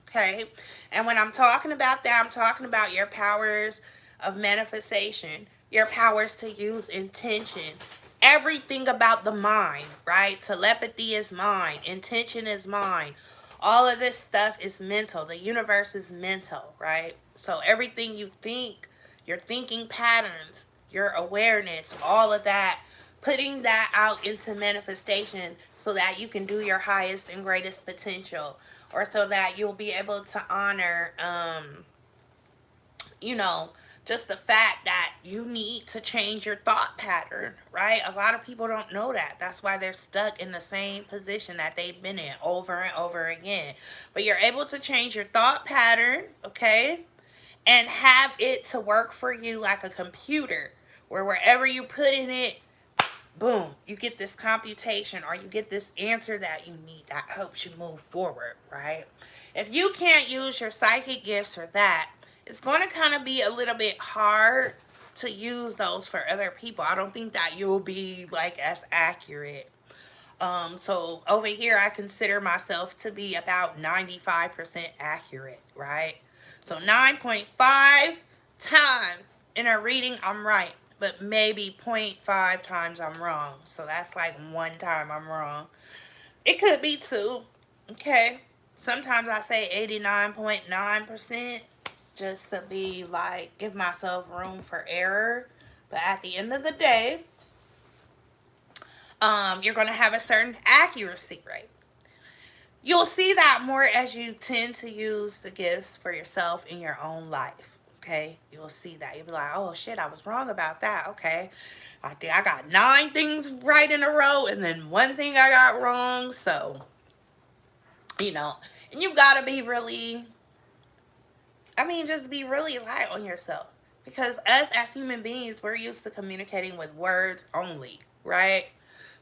Okay? And when I'm talking about that, I'm talking about your powers of manifestation, your powers to use intention, everything about the mind, right? Telepathy is mind, intention is mind. All of this stuff is mental. The universe is mental, right? So everything you think, your thinking patterns, your awareness, all of that, putting that out into manifestation so that you can do your highest and greatest potential, or so that you'll be able to honor, just the fact that you need to change your thought pattern, right? A lot of people don't know that. That's why they're stuck in the same position that they've been in over and over again. But you're able to change your thought pattern, okay? And have it to work for you like a computer, where wherever you put in it, boom, you get this computation or you get this answer that you need that helps you move forward, right? If you can't use your psychic gifts for that, it's going to kind of be a little bit hard to use those for other people. I don't think that you'll be like as accurate. So over here, I consider myself to be about 95% accurate, right? So 9.5 times in a reading, I'm right, but maybe zero point 0.5 times I'm wrong. So that's like one time I'm wrong. It could be two, okay? Sometimes I say 89.9% just to be like, give myself room for error. But at the end of the day, you're going to have a certain accuracy rate. You'll see that more as you tend to use the gifts for yourself in your own life. Okay, you'll see that. You'll be like, oh shit, I was wrong about that. Okay, I think I got 9 things right in a row, and then one thing I got wrong. So, and you've got to be really, just be really light on yourself. Because us as human beings, we're used to communicating with words only, right?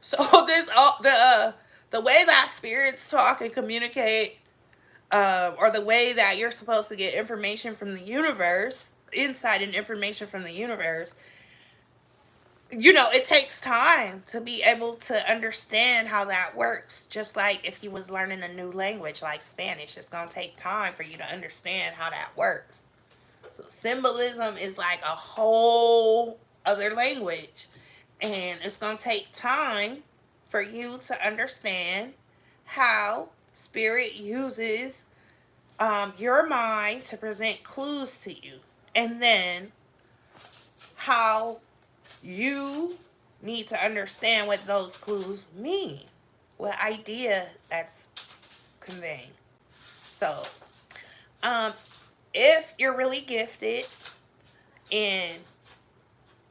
So the way that spirits talk and communicate, or the way that you're supposed to get information from the universe, insight and information from the universe, it takes time to be able to understand how that works. Just like if you was learning a new language like Spanish, it's going to take time for you to understand how that works. So symbolism is like a whole other language, and it's going to take time for you to understand how spirit uses your mind to present clues to you, and then how you need to understand what those clues mean, what idea that's conveying. So, if you're really gifted and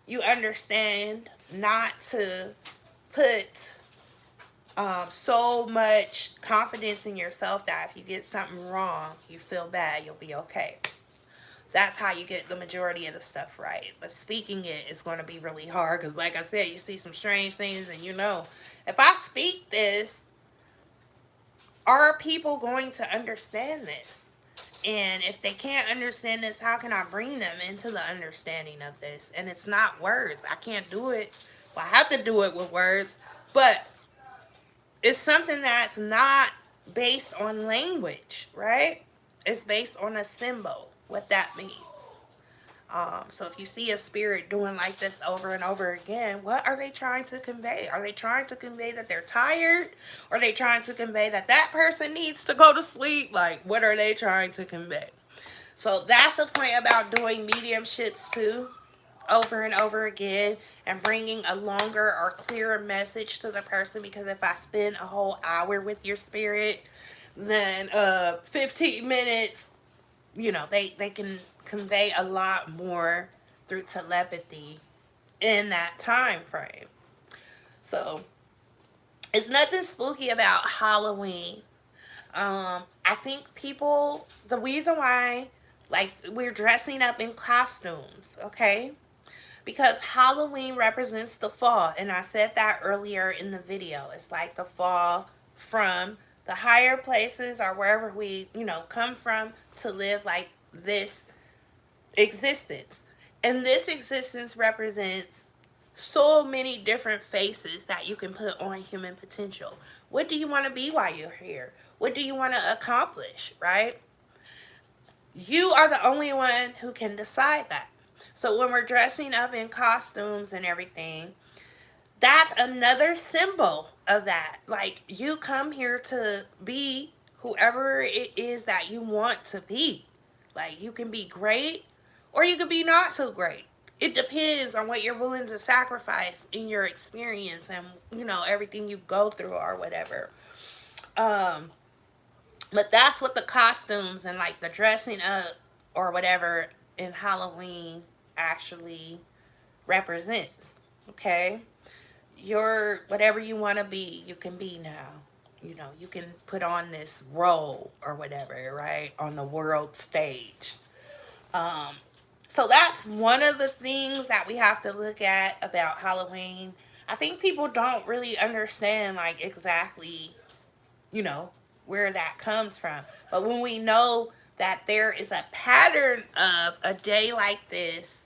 you understand not to put so much confidence in yourself that if you get something wrong, you feel bad, you'll be okay. That's how you get the majority of the stuff right. But speaking it is going to be really hard because, like I said, you see some strange things, and if I speak this, are people going to understand this? And if they can't understand this, how can I bring them into the understanding of this? And it's not words. I can't do it. Well, I have to do it with words, but it's something that's not based on language, right? It's based on a symbol, what that means. So if you see a spirit doing like this over and over again, what are they trying to convey? Are they trying to convey that they're tired? Or are they trying to convey that that person needs to go to sleep? Like, what are they trying to convey? So that's the point about doing mediumships too, over and over again, and bringing a longer or clearer message to the person. Because if I spend a whole hour with your spirit, then 15 minutes, they can convey a lot more through telepathy in that time frame. So it's nothing spooky about Halloween. I think people, the reason why, like, we're dressing up in costumes, okay? Because Halloween represents the fall. And I said that earlier in the video. It's like the fall from the higher places, or wherever we, come from, to live like this existence. And this existence represents so many different faces that you can put on human potential. What do you want to be while you're here? What do you want to accomplish, right? You are the only one who can decide that. So when we're dressing up in costumes and everything, that's another symbol of that. Like, you come here to be whoever it is that you want to be. Like, you can be great or you can be not so great. It depends on what you're willing to sacrifice in your experience and, everything you go through or whatever. But that's what the costumes and like the dressing up or whatever in Halloween actually represents. Okay? You're whatever you want to be, you can be now. You can put on this role or whatever, right? On the world stage. So that's one of the things that we have to look at about Halloween. I think people don't really understand like exactly, where that comes from. But when we know that there is a pattern of a day like this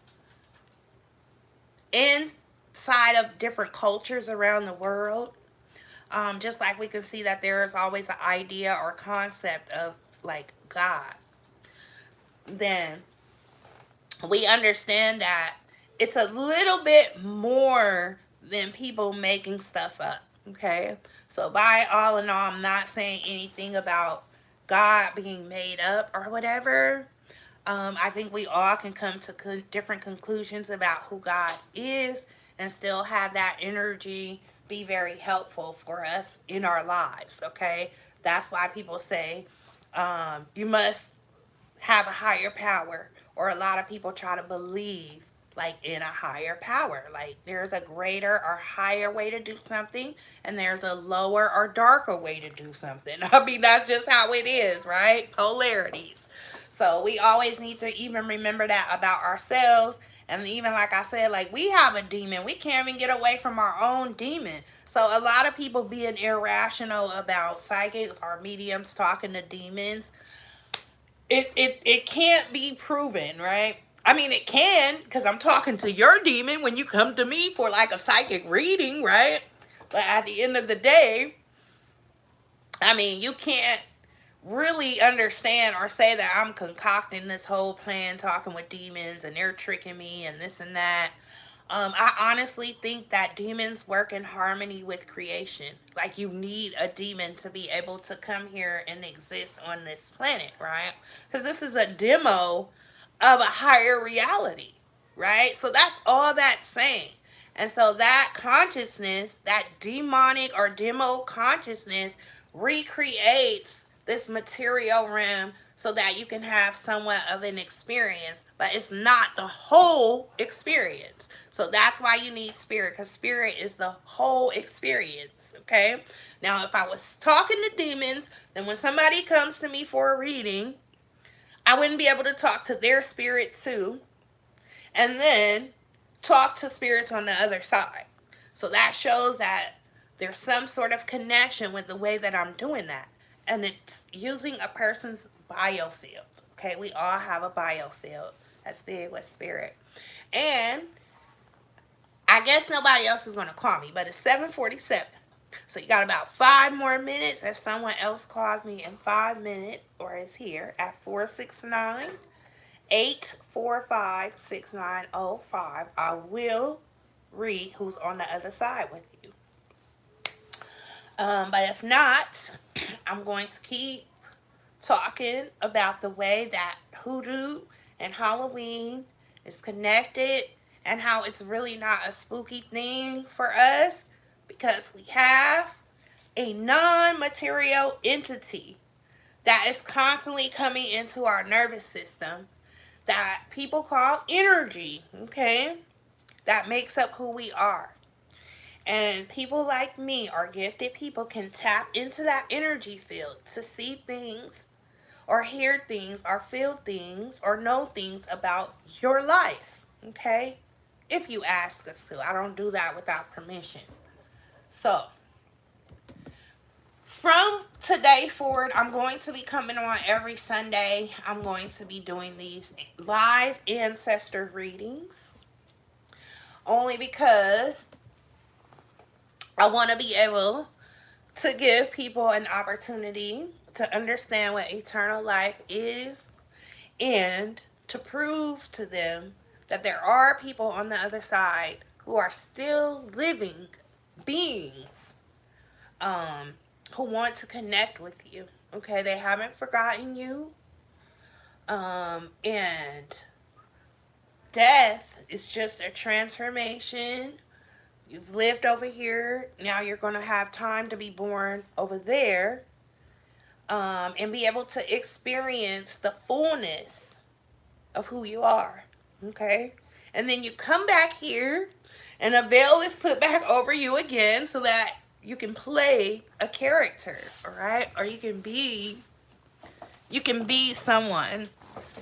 inside of different cultures around the world, just like we can see that there is always an idea or concept of like God, then we understand that it's a little bit more than people making stuff up. Okay, so by all in all, I'm not saying anything about God being made up or whatever. I think we all can come to different conclusions about who God is and still have that energy be very helpful for us in our lives. Okay, that's why people say you must have a higher power, or a lot of people try to believe like in a higher power, like there's a greater or higher way to do something and there's a lower or darker way to do something. I mean, that's just how it is, right? Polarities. So we always need to even remember that about ourselves. And even like I said, like we have a demon, we can't even get away from our own demon. So a lot of people being irrational about psychics or mediums talking to demons, it can't be proven, right? I mean, it can, because I'm talking to your demon when you come to me for like a psychic reading, right? But at the end of the day, I mean, you can't really understand or say that I'm concocting this whole plan talking with demons and they're tricking me and this and that. I honestly think that demons work in harmony with creation. Like you need a demon to be able to come here and exist on this planet, right? Because this is a demo of a higher reality, right? So that's all that's saying. And so that consciousness, that demonic or demo consciousness, recreates this material realm so that you can have somewhat of an experience, but it's not the whole experience. So that's why you need spirit, because spirit is the whole experience. Okay, now if I was talking to demons, then when somebody comes to me for a reading, I wouldn't be able to talk to their spirit too, and then talk to spirits on the other side. So that shows that there's some sort of connection with the way that I'm doing that. And it's using a person's biofield. Okay, we all have a biofield that's big with spirit. And I guess nobody else is going to call me, but it's 7:47. So you got about 5 more minutes. If someone else calls me in 5 minutes or is here at 469-845-6905, I will read who's on the other side with you. But if not, I'm going to keep talking about the way that hoodoo and Halloween is connected and how it's really not a spooky thing for us because we have a non-material entity that is constantly coming into our nervous system that people call energy, okay? That makes up who we are. And people like me, or gifted people, can tap into that energy field to see things or hear things or feel things or know things about your life, okay? If you ask us to. I don't do that without permission. So, from today forward, I'm going to be coming on every Sunday. I'm going to be doing these live ancestor readings. Only because I want to be able to give people an opportunity to understand what eternal life is and to prove to them that there are people on the other side who are still living beings who want to connect with you. Okay, they haven't forgotten you. And death is just a transformation. You've lived over here. Now you're going to have time to be born over there. And be able to experience the fullness of who you are. Okay? And then you come back here and a veil is put back over you again so that you can play a character, all right? Or you can be someone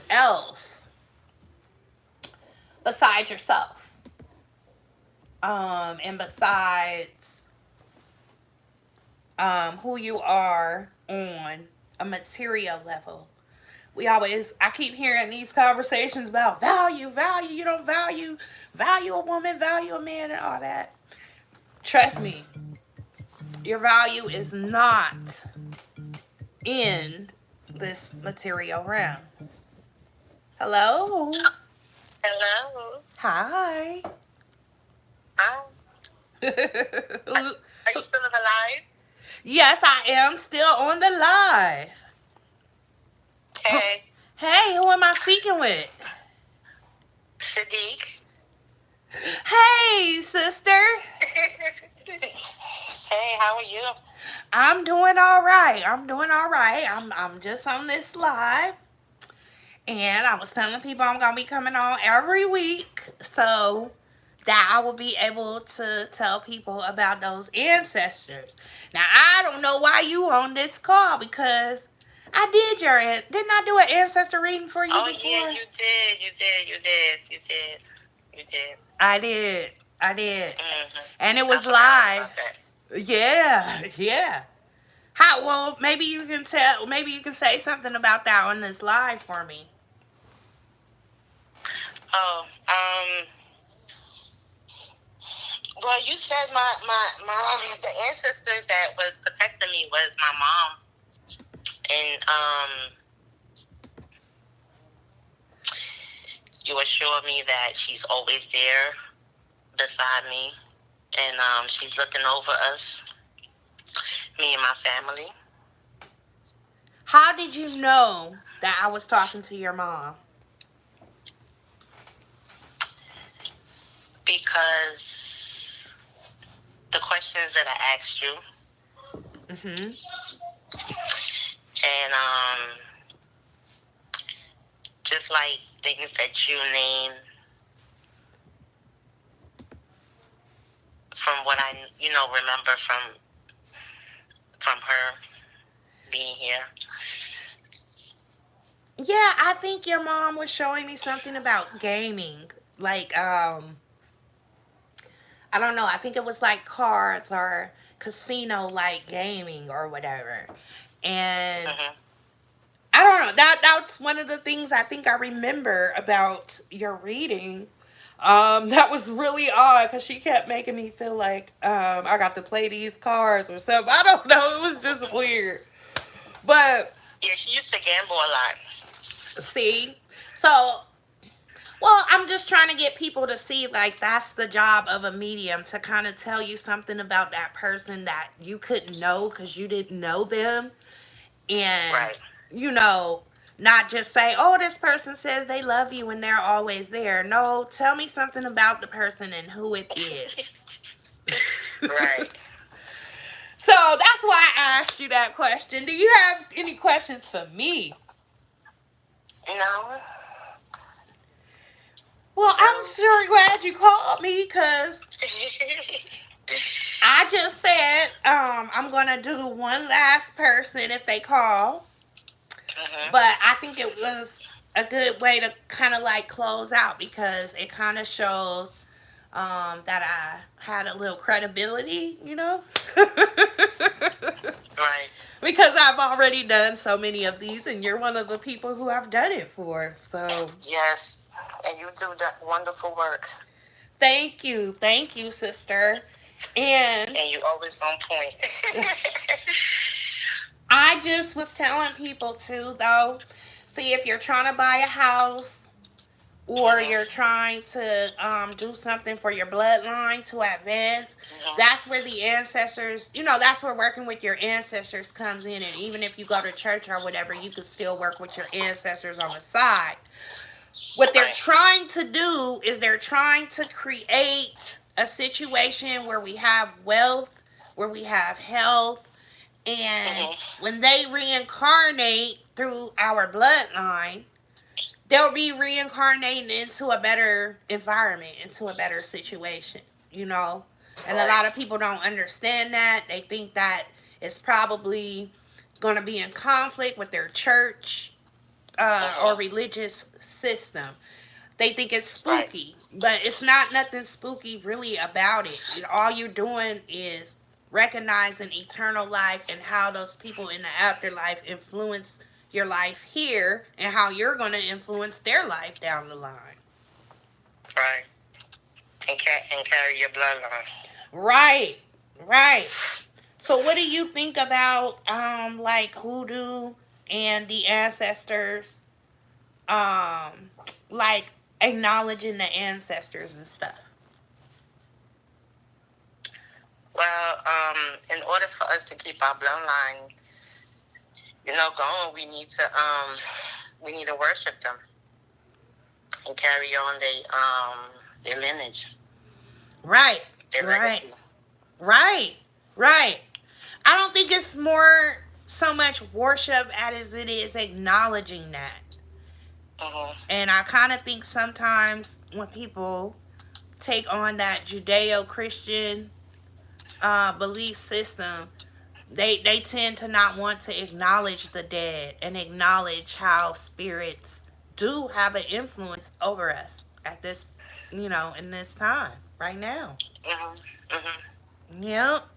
else besides yourself. And besides who you are on a material level. I keep hearing these conversations about value. You don't value a woman, value a man, and all that. Trust me, your value is not in this material realm. Hello. Hello. Hi. Hi. Are you still alive? Yes, I am still on the live. Hey, Hey, who am I speaking with? Sadiq. Hey, sister. Hey, how are you? I'm doing all right. I'm just on this live, and I was telling people I'm gonna be coming on every week, so that I will be able to tell people about those ancestors. Now I don't know why you on this call because I didn't I do an ancestor reading for you Oh, before? yeah, you did. You did. I did, Mm-hmm. and it I was forgot live. about that. Yeah. How well? Maybe you can tell. Maybe you can say something about that on this live for me. Oh, well, you said the ancestor that was protecting me was my mom, and you assured me that she's always there beside me, and she's looking over us, me and my family. How did you know that I was talking to your mom? Because the questions that I asked you, Mhm. and just like things that you name, from what I remember from her being here. Yeah, I think your mom was showing me something about gaming. Like, I don't know. I think it was like cards or casino like gaming or whatever. And Mm-hmm. I don't know. That's one of the things I think I remember about your reading. That was really odd because she kept making me feel like I got to play these cards or something. I don't know. It was just weird. But Yeah, she used to gamble a lot. see, so well, I'm just trying to get people to see like that's the job of a medium to kind of tell you something about that person that you couldn't know because you didn't know them. And Right. you know, not just say, oh, this person says they love you and they're always there. No, tell me something about the person and who it is. Right. So that's why I asked you that question. Do you have any questions for me? No. Well, I'm No. sure glad you called me because I just said I'm gonna do one last person if they call. Mm-hmm. But I think it was a good way to kind of like close out because it kind of shows that I had a little credibility, you know? Right. Because I've already done so many of these and you're one of the people who I've done it for. So Yes. And you do that wonderful work. thank you. Thank you, sister. And And you always on point. I just was telling people too, though, see if you're trying to buy a house or Mm-hmm. you're trying to do something for your bloodline to advance, Mm-hmm. that's where the ancestors, that's where working with your ancestors comes in. And even if you go to church or whatever, you can still work with your ancestors on the side. What they're Right. trying to do is they're trying to create a situation where we have wealth, where we have health, and Mm-hmm. when they reincarnate through our bloodline, they'll be reincarnating into a better environment, into a better situation, you know? And a Right. lot of people don't understand that. They think that it's probably going to be in conflict with their church or Mm-hmm. religious system. They think it's Right. spooky, but it's not nothing spooky really about it. All you're doing is recognizing eternal life and how those people in the afterlife influence your life here and how you're going to influence their life down the line. Right. And carry your bloodline. Right. Right. So what do you think about like hoodoo and the ancestors, like acknowledging the ancestors and stuff? Well, in order for us to keep our bloodline, going, we need to worship them and carry on their lineage, Right. their Right. legacy. Right. Right. I don't think it's more so much worship as it is acknowledging that. Mm-hmm. And I kind of think sometimes when people take on that Judeo-Christian belief system, they tend to not want to acknowledge the dead and acknowledge how spirits do have an influence over us at this, in this time right now. Mm-hmm. Mm-hmm. Yep.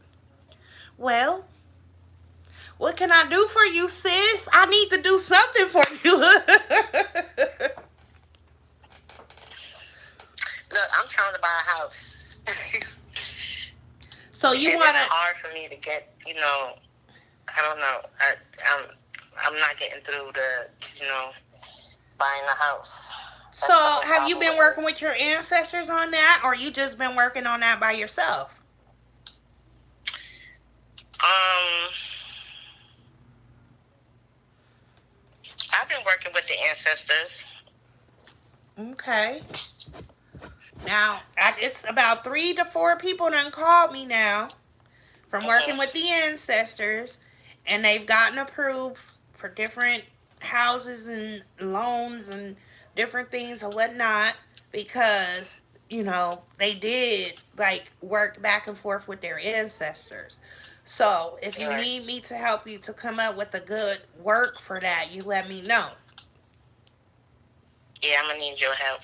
Well, what can I do for you, sis? I need to do something for you. Look, I'm trying to buy a house. So you want It's to? hard for me to get, I don't know. I'm not getting through buying a house. So have you been working with your ancestors on that, or you just been working on that by yourself? I've been working with the ancestors. Okay. Now, it's about 3 to 4 people done called me now from working with the ancestors, and they've gotten approved for different houses and loans and different things and whatnot because, they did, like, work back and forth with their ancestors. So, if you need me to help you to come up with a good work for that, you let me know. Yeah, I'm going to need your help.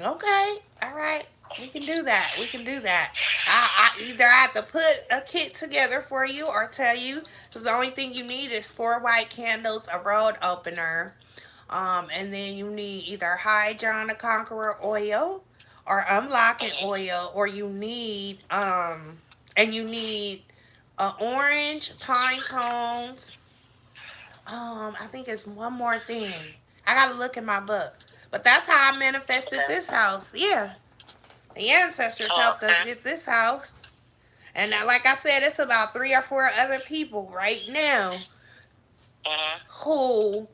Okay, all right. We can do that. We can do that. I either have to put a kit together for you or tell you, because the only thing you need is 4 white candles, a road opener, and then you need either High John the Conqueror oil or unlocking oil, or you need orange pine cones. I think it's one more thing. I gotta look in my book. But that's how I manifested this house. Yeah. The ancestors helped us get this house. And like I said, it's about 3 or 4 other people right now who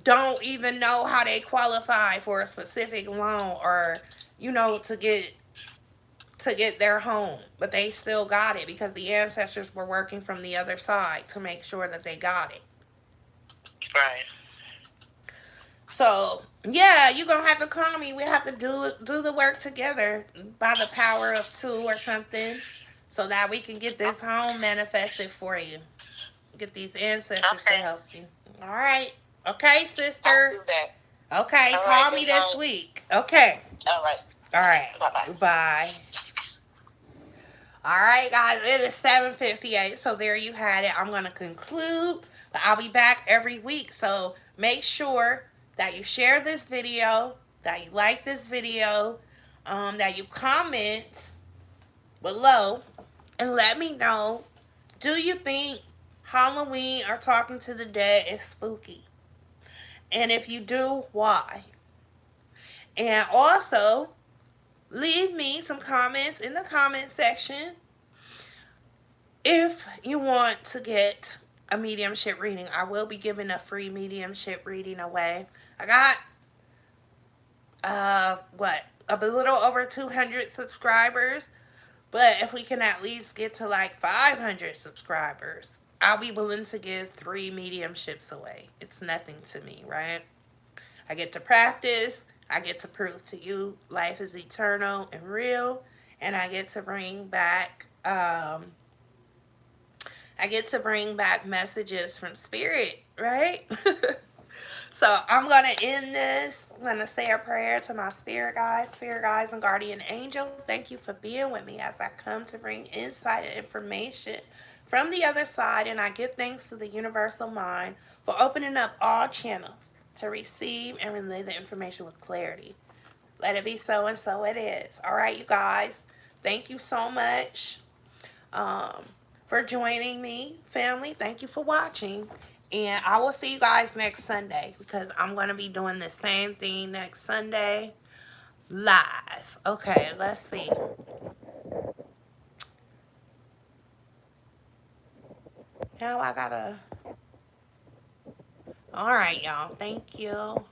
don't even know how they qualify for a specific loan or, to get their home. But they still got it because the ancestors were working from the other side to make sure that they got it. Right. So, yeah, you're going to have to call me. We have to do the work together by the power of 2 or something so that we can get this home manifested for you. Get these ancestors to help you. All right. Okay, sister. I'll do that. Okay, all call right, me this week. Okay. All right. All right. Bye-bye. Bye. All right, guys, it is 7:58, so there you had it. I'm going to conclude, but I'll be back every week, so make sure that you share this video, that you like this video, that you comment below, and let me know, do you think Halloween or talking to the dead is spooky? And if you do, why? And also, leave me some comments in the comment section if you want to get a mediumship reading. I will be giving a free mediumship reading away. I got a little over 200 subscribers, but if we can at least get to like 500 subscribers, I'll be willing to give 3 mediumships away. It's nothing to me, right? I get to practice, I get to prove to you life is eternal and real, and I get to bring back messages from spirit, right? So I'm going to end this. I'm going to say a prayer to my spirit guides, and guardian angel. Thank you for being with me as I come to bring insight and information from the other side. And I give thanks to the universal mind for opening up all channels to receive and relay the information with clarity. Let it be so, and so it is. All right, you guys. Thank you so much um, for joining me, family. Thank you for watching. And I will see you guys next Sunday because I'm going to be doing the same thing next Sunday live. Okay, let's see. Now I gotta. All right, y'all. Thank you.